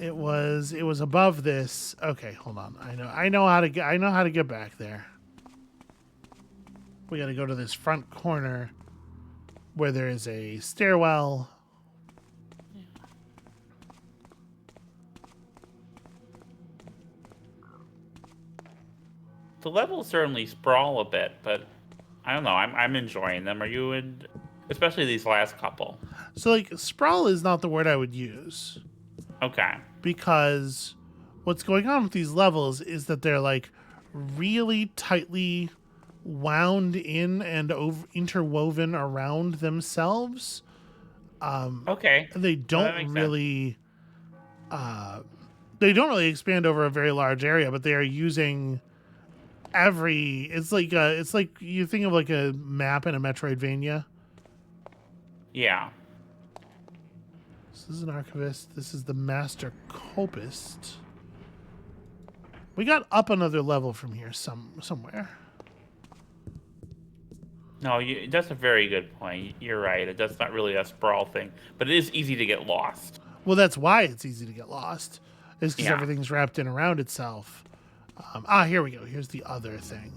It was above this. Okay, hold on. I know how to get back there. We got to go to this front corner where there is a stairwell. The levels certainly sprawl a bit, but I don't know. I'm enjoying them. Are you in? Especially these last couple. So, like, sprawl is not the word I would use. Okay. Because what's going on with these levels is that they're, like, really tightly wound in and interwoven around themselves. Okay. They don't really expand over a very large area, but they are using it's like you think of like a map in a Metroidvania. Yeah. This is an archivist. This is the master copist. We got up another level from here somewhere. No, that's a very good point. You're right. That's not really a sprawl thing, but it is easy to get lost. Well, that's why it's easy to get lost. Is because Yeah. everything's wrapped in around itself. Here we go. Here's the other thing.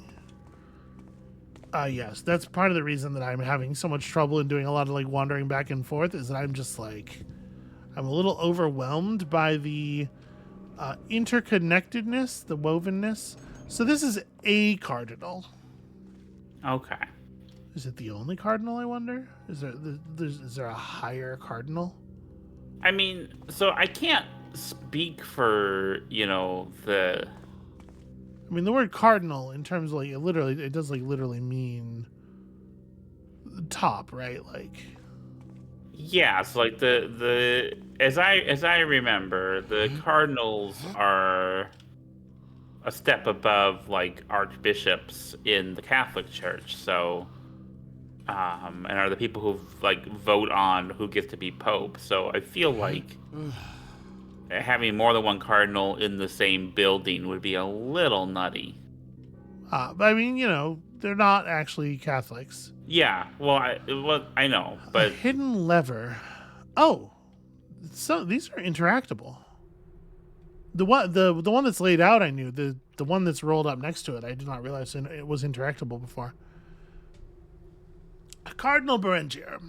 Yes, that's part of the reason that I'm having so much trouble in doing a lot of like wandering back and forth is that I'm just like, I'm a little overwhelmed by the interconnectedness, the wovenness. So this is a cardinal. Okay. Is it the only cardinal, I wonder? Is there a higher cardinal? I mean, so I can't speak for, the... I mean, the word cardinal in terms of like, it does like literally mean top, right? Like... Yeah, so like the as I remember, the cardinals are a step above like archbishops in the Catholic Church. So and are the people who like vote on who gets to be pope. So I feel like having more than one cardinal in the same building would be a little nutty. But I mean, they're not actually Catholics. Yeah, well, I know, A but hidden lever. Oh, so these are interactable. The one that's laid out, I knew. The one that's rolled up next to it, I did not realize it was interactable before. Cardinal Berengier,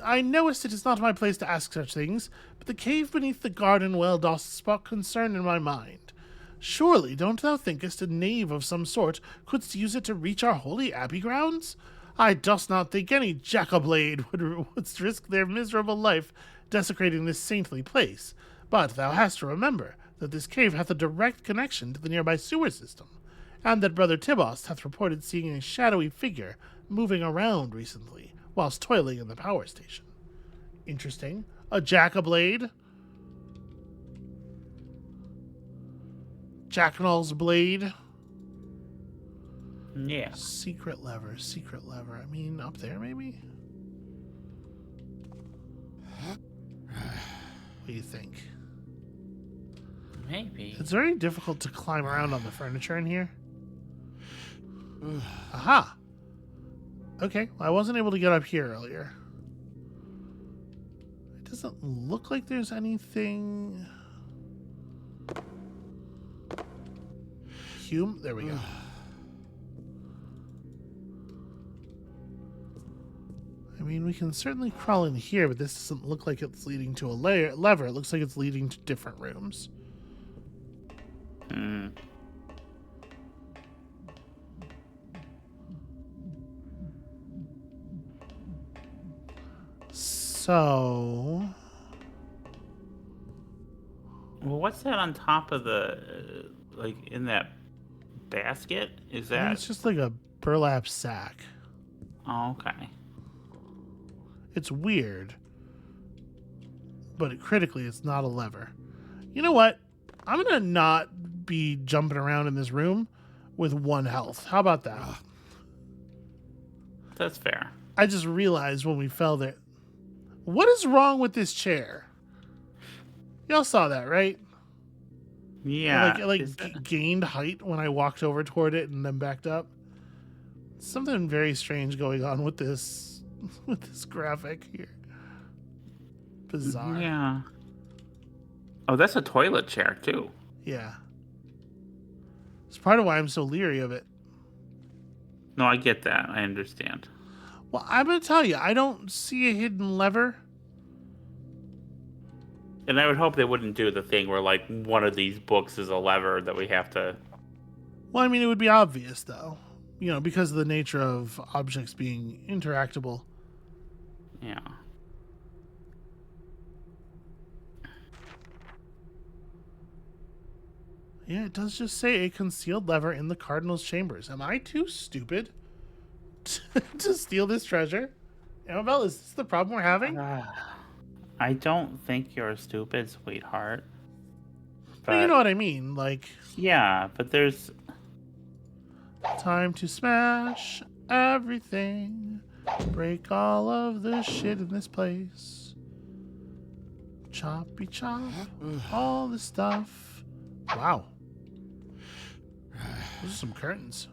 I knowest it is not my place to ask such things, but the cave beneath the garden well doth spark concern in my mind. Surely, don't thou thinkest a knave of some sort couldst use it to reach our holy abbey grounds? I dost not think any jackablade would risk their miserable life desecrating this saintly place, but thou hast to remember that this cave hath a direct connection to the nearby sewer system, and that Brother Tibost hath reported seeing a shadowy figure moving around recently whilst toiling in the power station. Interesting. A jackablade. Jackanal's blade. yeah. Secret lever. I mean, up there maybe? What do you think? Maybe. It's very difficult to climb around on the furniture in here. Aha! Okay, well, I wasn't able to get up here earlier. It doesn't look like there's anything... Hume? There we go. I mean, we can certainly crawl in here, but this doesn't look like it's leading to a lever. It looks like it's leading to different rooms. So... Well, what's that on top of the, like, in that basket? Is I think that... it's just like a burlap sack. Oh, okay. It's weird. But critically, it's not a lever. You know what? I'm going to not be jumping around in this room with 1 health. How about that? That's fair. I just realized when we fell there. What is wrong with this chair? Y'all saw that, right? Yeah. Gained height when I walked over toward it and then backed up. Something very strange going on with this graphic here. Bizarre. Yeah. Oh, that's a toilet chair, too. Yeah. It's part of why I'm so leery of it. No, I get that. I understand. Well, I'm going to tell you, I don't see a hidden lever. And I would hope they wouldn't do the thing where, like, one of these books is a lever that we have to... Well, I mean, it would be obvious, though. Because of the nature of objects being interactable. Yeah. Yeah, it does just say a concealed lever in the Cardinal's chambers. Am I too stupid to steal this treasure? Amabel, is this the problem we're having? I don't think you're stupid, sweetheart. But you know what I mean, like... Yeah, but there's... Time to smash everything. Break all of the shit in this place. Choppy chop. All the stuff. Wow. Those are some curtains.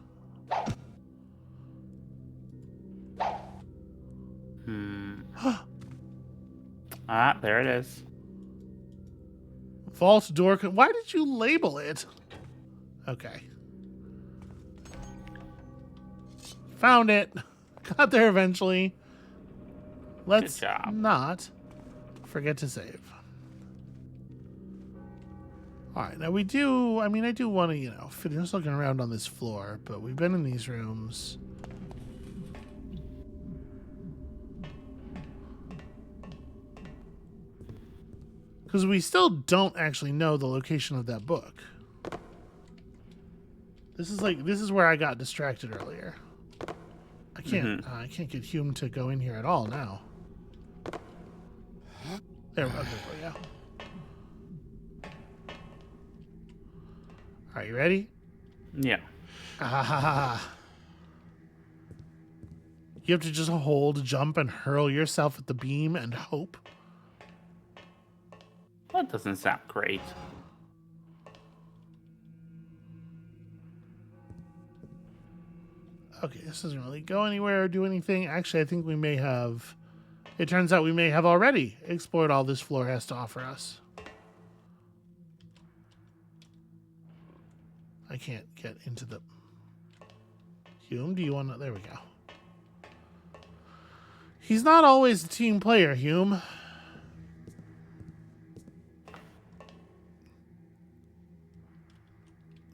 Ah, there it is. Vault door. Why did you label it? Okay. Found it. Got there eventually. Let's Good job. not forget to save. Alright, now we do, I mean, I do want to, you know, finish looking around on this floor, but we've been in these rooms. Because we still don't actually know the location of that book. This is where I got distracted earlier. I can't get Hume to go in here at all now. There we go. Are you ready? Yeah. You have to just hold, jump, and hurl yourself at the beam and hope. That doesn't sound great. Okay, this doesn't really go anywhere or do anything. Actually, I think we may have... It turns out we may have already explored all this floor has to offer us. I can't get into the... Hume, do you want to... There we go. He's not always a team player, Hume.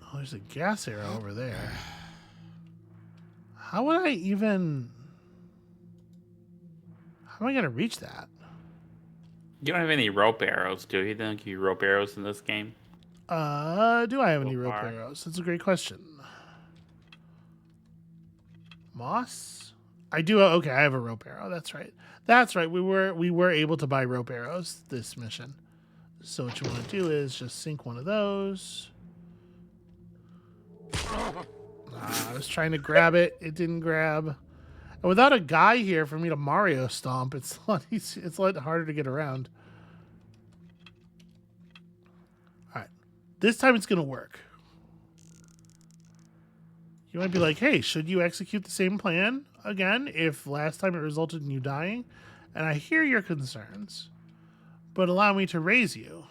Oh, there's a gas arrow over there. How would I even... How am I going to reach that? You don't have any rope arrows, do you? They don't give you rope arrows in this game? Do I have any So rope far. arrows? That's a great question. Moss? I do. Okay, I have a rope arrow. That's right. That's right. We were able to buy rope arrows this mission. So what you want to do is just sink one of those. I was trying to grab it. It didn't grab. And without a guy here for me to Mario stomp, it's a lot easier, it's a lot harder to get around. All right. This time it's going to work. You might be like, hey, should you execute the same plan again if last time it resulted in you dying? And I hear your concerns, but allow me to raise you.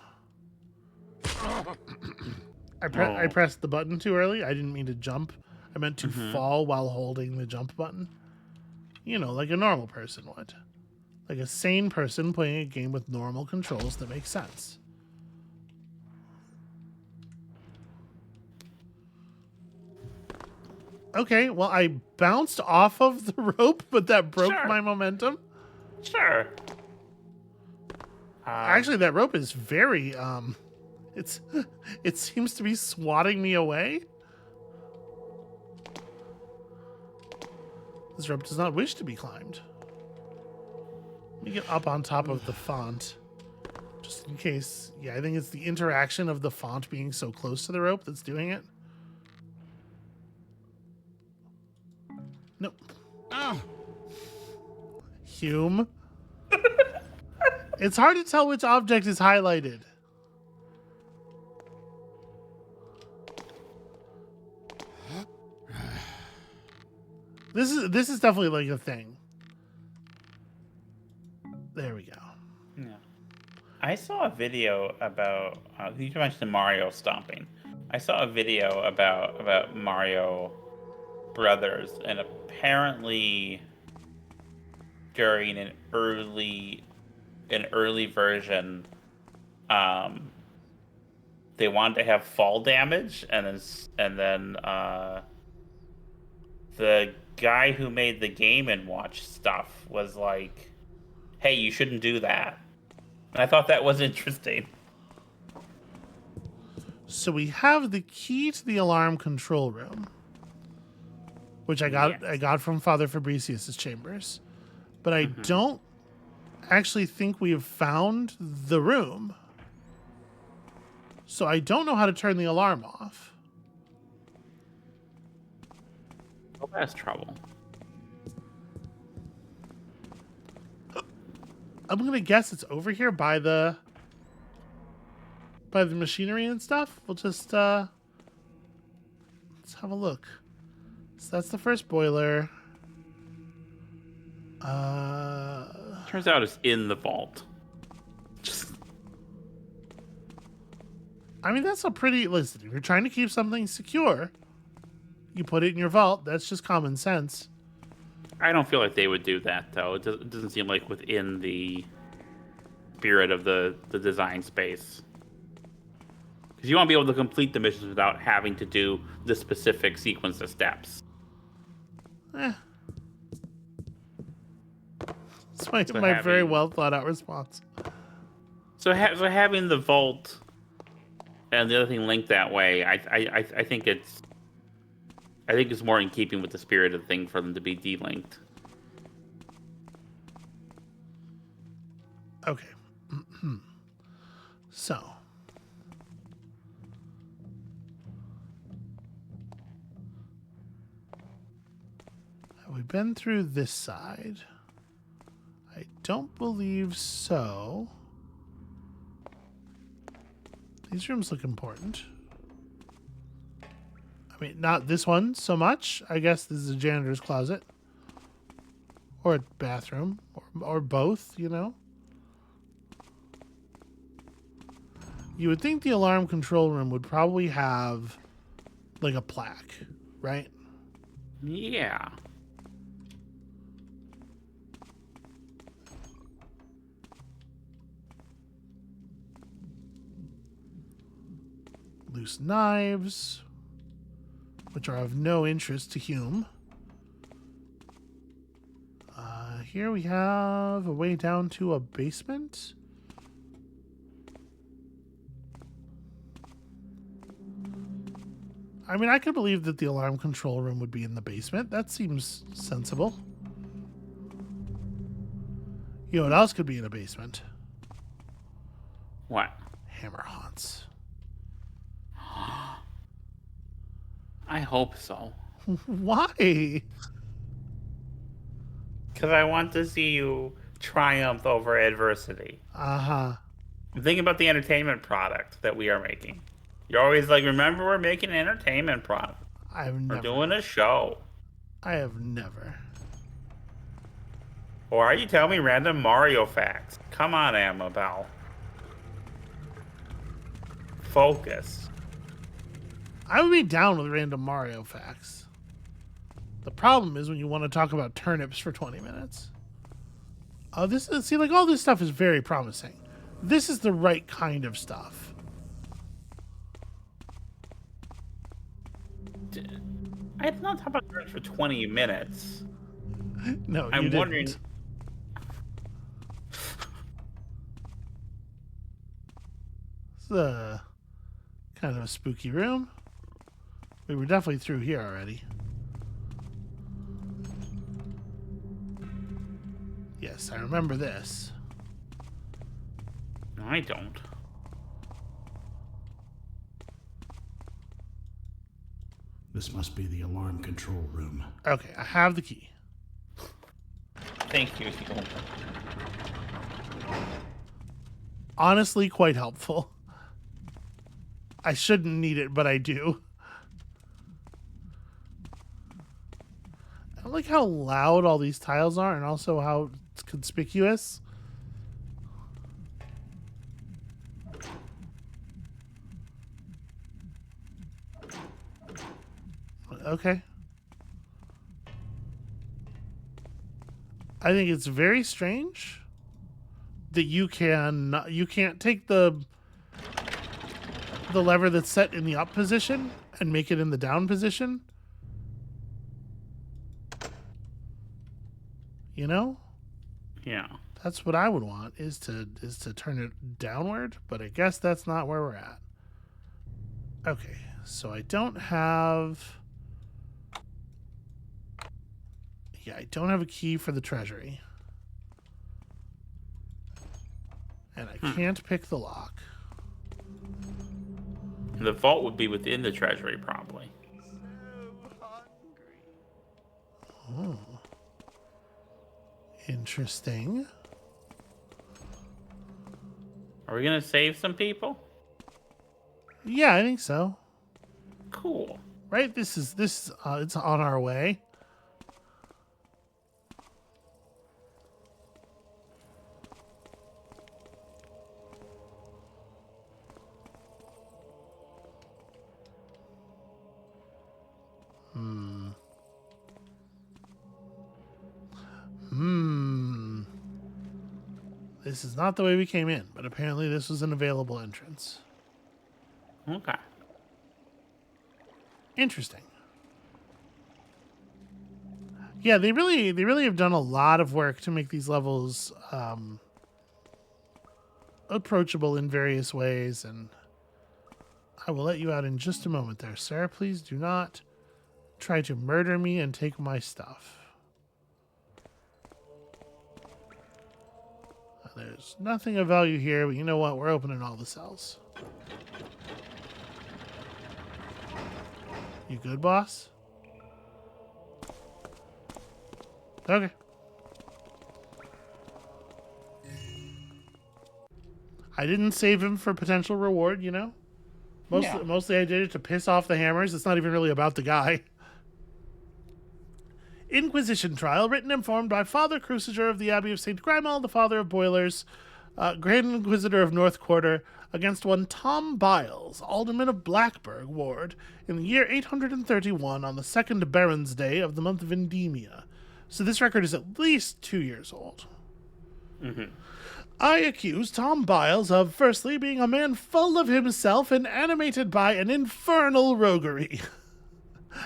I pressed the button too early. I didn't mean to jump. I meant to fall while holding the jump button. You know, like a normal person would. Like a sane person playing a game with normal controls that make sense. Okay, well, I bounced off of the rope, but that broke my momentum. Sure. Actually, that rope is very, it seems to be swatting me away. This rope does not wish to be climbed. Let me get up on top of the font. Just in case. Yeah, I think it's the interaction of the font being so close to the rope that's doing it. Nope. Hume. It's hard to tell which object is highlighted. This is definitely like a thing. There we go. Yeah. I saw a video about you mentioned Mario stomping. I saw a video about Mario Brothers, and apparently during an early version, they wanted to have fall damage, and then the guy who made the Game & Watch stuff was like, hey, you shouldn't do that. And I thought that was interesting. So we have the key to the alarm control room, which I got from Father Fabricius's chambers. But I don't actually think we have found the room. So I don't know how to turn the alarm off. Well, that's trouble. I'm gonna guess it's over here by the machinery and stuff. We'll just let's have a look. So that's the first boiler. Turns out it's in the vault. I mean, that's a pretty... Listen, if you're trying to keep something secure, you put it in your vault. That's just common sense. I don't feel like they would do that, though. It doesn't seem like within the spirit of the design space. Because you won't be able to complete the missions without having to do the specific sequence of steps. It's my very well thought out response. So having the vault and the other thing linked that way, I think it's more in keeping with the spirit of the thing for them to be delinked. Okay. So. Have we been through this side? I don't believe so. These rooms look important. I mean, not this one so much. I guess this is a janitor's closet. Or a bathroom. Or both, you know? You would think the alarm control room would probably have, like, a plaque, right? Yeah. Loose knives, which are of no interest to Hume. Here we have a way down to a basement. I mean, I could believe that the alarm control room would be in the basement. That seems sensible. You know what else could be in a basement? What? Hammer haunts. I hope so. Why? Because I want to see you triumph over adversity. Uh-huh. I'm thinking about the entertainment product that we are making. You're always like, remember, we're making an entertainment product. We're doing a show. I have never. Or are you telling me random Mario facts? Come on, Amabel. Focus. I would be down with random Mario facts. The problem is when you want to talk about turnips for 20 minutes. Oh, see, like, all this stuff is very promising. This is the right kind of stuff. I did not talk about turnips for 20 minutes. No, I'm you wondering. didn't. It's a kind of a spooky room. We were definitely through here already. Yes, I remember this. No, I don't. This must be the alarm control room. Okay, I have the key. Thank you, Hume. Honestly, quite helpful. I shouldn't need it, but I do. I like how loud all these tiles are and also how it's conspicuous. Okay. I think it's very strange that you can't take the lever that's set in the up position and make it in the down position. You know? Yeah. That's what I would want is to turn it downward, but I guess that's not where we're at. Okay, so I don't have I don't have a key for the treasury. And I can't pick the lock. The vault would be within the treasury, probably. So hungry. Interesting. Are we gonna save some people? Yeah, I think so. Cool. Right? This is it's on our way. This is not the way we came in, but apparently this was an available entrance. Okay. Interesting. Yeah, they really have done a lot of work to make these levels approachable in various ways, and I will let you out in just a moment there, sir. Please do not try to murder me and take my stuff. There's nothing of value here, but you know what? We're opening all the cells. You good, boss? Okay. I didn't save him for potential reward, you know? Mostly I did it to piss off the hammers. It's not even really about the guy. Inquisition trial, written and formed by Father Cruciger of the Abbey of St. Grimald, the Father of Boilers, Grand Inquisitor of North Quarter, against one Tom Biles, Alderman of Blackburg Ward, in the year 831 on the 2nd Baron's Day of the month of Endemia. So this record is at least 2 years old. Mm-hmm. I accuse Tom Biles of, firstly, being a man full of himself and animated by an infernal roguery.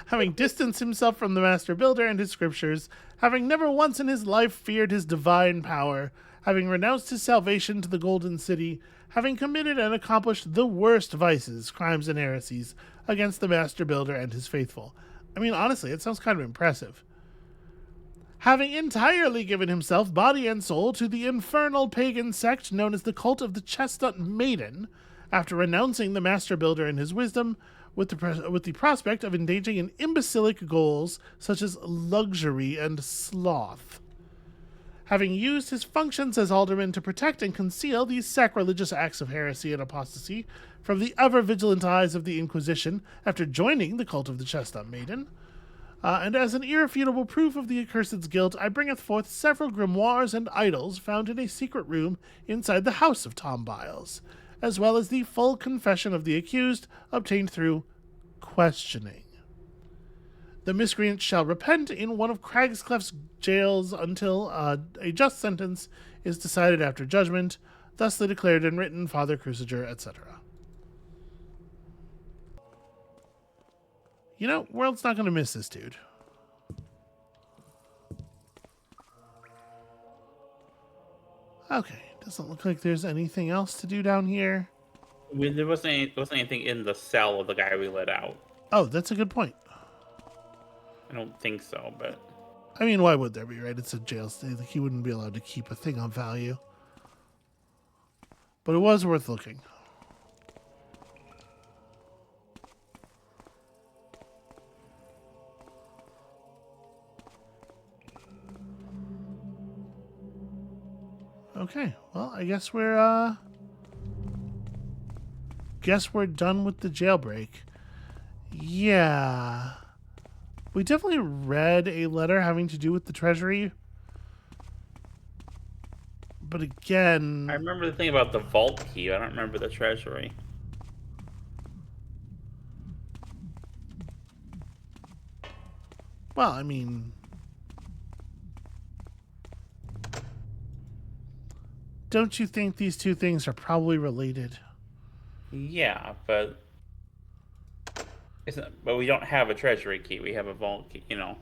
Having distanced himself from the Master Builder and his scriptures, having never once in his life feared his divine power, having renounced his salvation to the Golden City, having committed and accomplished the worst vices, crimes, and heresies against the Master Builder and his faithful. I mean, honestly, it sounds kind of impressive. Having entirely given himself, body and soul, to the infernal pagan sect known as the Cult of the Chestnut Maiden, after renouncing the Master Builder and his wisdom, with the prospect of engaging in imbecilic goals such as luxury and sloth. Having used his functions as alderman to protect and conceal these sacrilegious acts of heresy and apostasy from the ever-vigilant eyes of the Inquisition after joining the Cult of the Chestnut Maiden, and as an irrefutable proof of the accursed's guilt, I bringeth forth several grimoires and idols found in a secret room inside the house of Tom Biles, as well as the full confession of the accused, obtained through questioning. The miscreant shall repent in one of Cragscliff's jails until a just sentence is decided after judgment, thusly declared and written, Father Cruciger, etc. You know, world's not going to miss this dude. Okay, doesn't look like there's anything else to do down here. I mean, there wasn't anything in the cell of the guy we let out. Oh, that's a good point. I don't think so, but... I mean, why would there be, right? It's a jail stay. Like, he wouldn't be allowed to keep a thing on value. But it was worth looking. Okay, well, I guess we're done with the jailbreak. Yeah. We definitely read a letter having to do with the treasury. But again... I remember the thing about the vault key. I don't remember the treasury. Well, I mean... Don't you think these two things are probably related? Yeah, but... But we don't have a treasury key. We have a vault key, you know.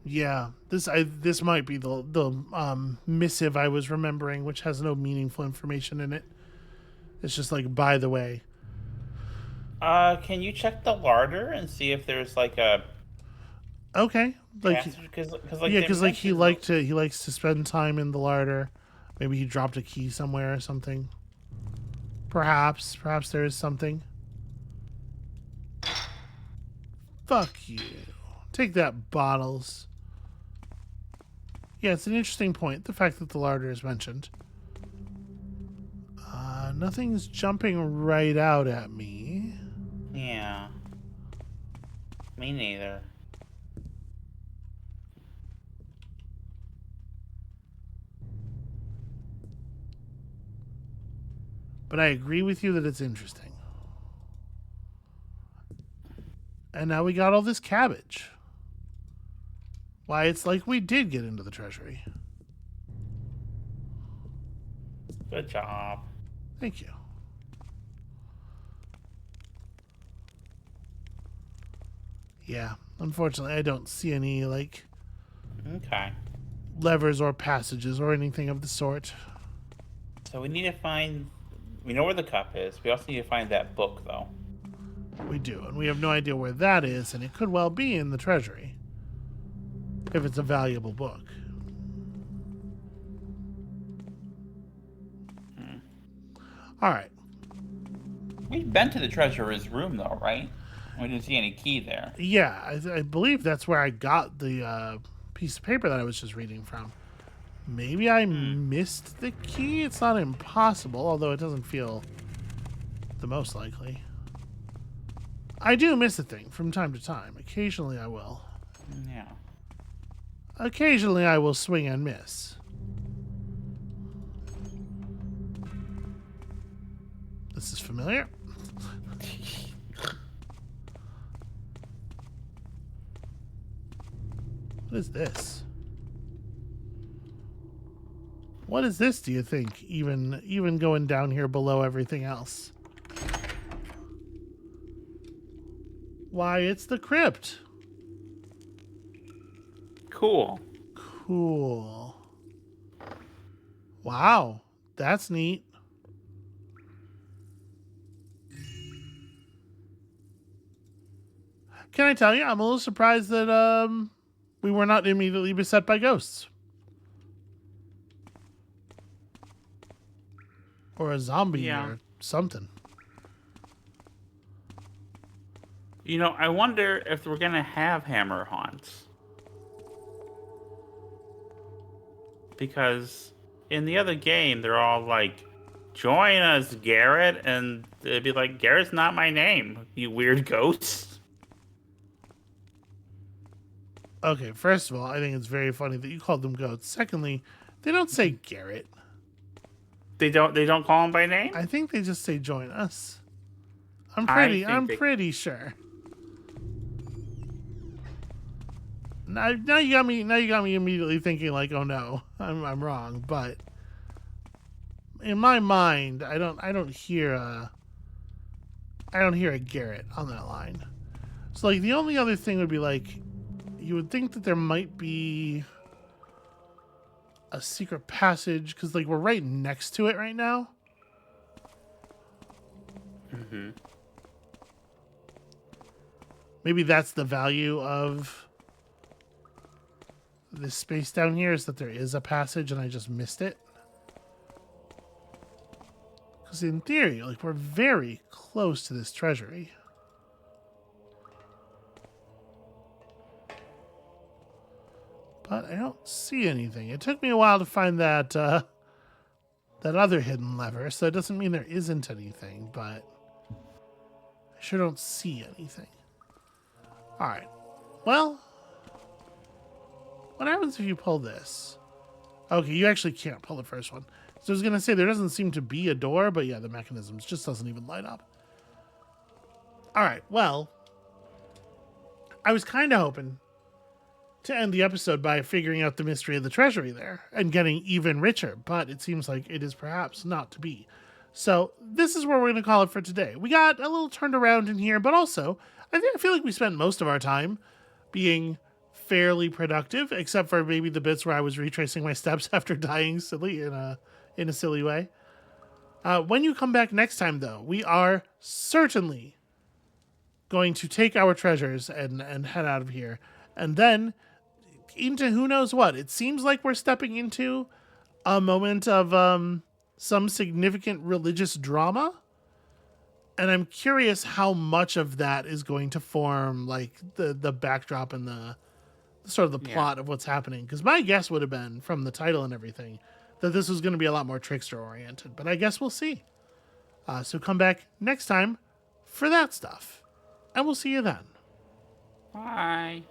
Yeah, this might be the missive I was remembering, which has no meaningful information in it. It's just like, by the way. Can you check the larder and see if there's like a... Okay, like because he likes to spend time in the larder. Maybe he dropped a key somewhere or something. Perhaps there is something. Fuck you. Take that, bottles. Yeah, it's an interesting point, the fact that the larder is mentioned. Nothing's jumping right out at me. Yeah. Me neither. But I agree with you that it's interesting. And now we got all this cabbage. Why, it's like we did get into the treasury. Good job. Thank you. Yeah, unfortunately, I don't see any, like, Okay. levers or passages or anything of the sort. So we need to find... We know where the cup is. We also need to find that book, though. We do, and we have no idea where that is, and it could well be in the treasury. If it's a valuable book. Alright. We've been to the treasurer's room, though, right? We didn't see any key there. Yeah, I believe that's where I got the piece of paper that I was just reading from. Maybe I missed the key? It's not impossible, although it doesn't feel the most likely. I do miss a thing from time to time. Occasionally I will. Yeah. Occasionally I will swing and miss. This is familiar. What is this? What is this, do you think? Even going down here below everything else. Why, it's the crypt. Cool. Cool. Wow, that's neat. Can I tell you, I'm a little surprised that we were not immediately beset by ghosts. Or a zombie or something. You know, I wonder if we're gonna have hammer haunts. Because in the other game, they're all like, join us, Garrett. And they'd be like, Garrett's not my name, you weird ghost. Okay, first of all, I think it's very funny that you called them goats. Secondly, they don't say Garrett. They don't call him by name? I think they just say join us. I'm think pretty sure. Now you got me immediately thinking like, oh no, I'm wrong. But in my mind, I don't hear a Garrett on that line. So like the only other thing would be like, you would think that there might be a secret passage because like we're right next to it right now. Mm-hmm. Maybe that's the value of this space down here, is that there is a passage and I just missed it. Because in theory, like we're very close to this treasury. But I don't see anything. It took me a while to find that that other hidden lever, so it doesn't mean there isn't anything, but I sure don't see anything. Alright. Well, what happens if you pull this? Okay, you actually can't pull the first one. So I was going to say, there doesn't seem to be a door, but yeah, the mechanism just doesn't even light up. Alright, well, I was kind of hoping to end the episode by figuring out the mystery of the treasury there and getting even richer, but it seems like it is perhaps not to be. So this is where we're going to call it for today. We got a little turned I in here, but also I feel like we spent most of our time being fairly productive, except for maybe the bits where I was retracing my steps after dying silly in a silly way. When you come back next time, though, we are certainly going to take our treasures and head out of here, and then into who knows what. It seems like we're stepping into a moment of some significant religious drama. And I'm curious how much of that is going to form like the backdrop and the sort of the plot of what's happening. Because my guess would have been from the title and everything that this was going to be a lot more trickster oriented. But I guess we'll see. So come back next time for that stuff. And we'll see you then. Bye.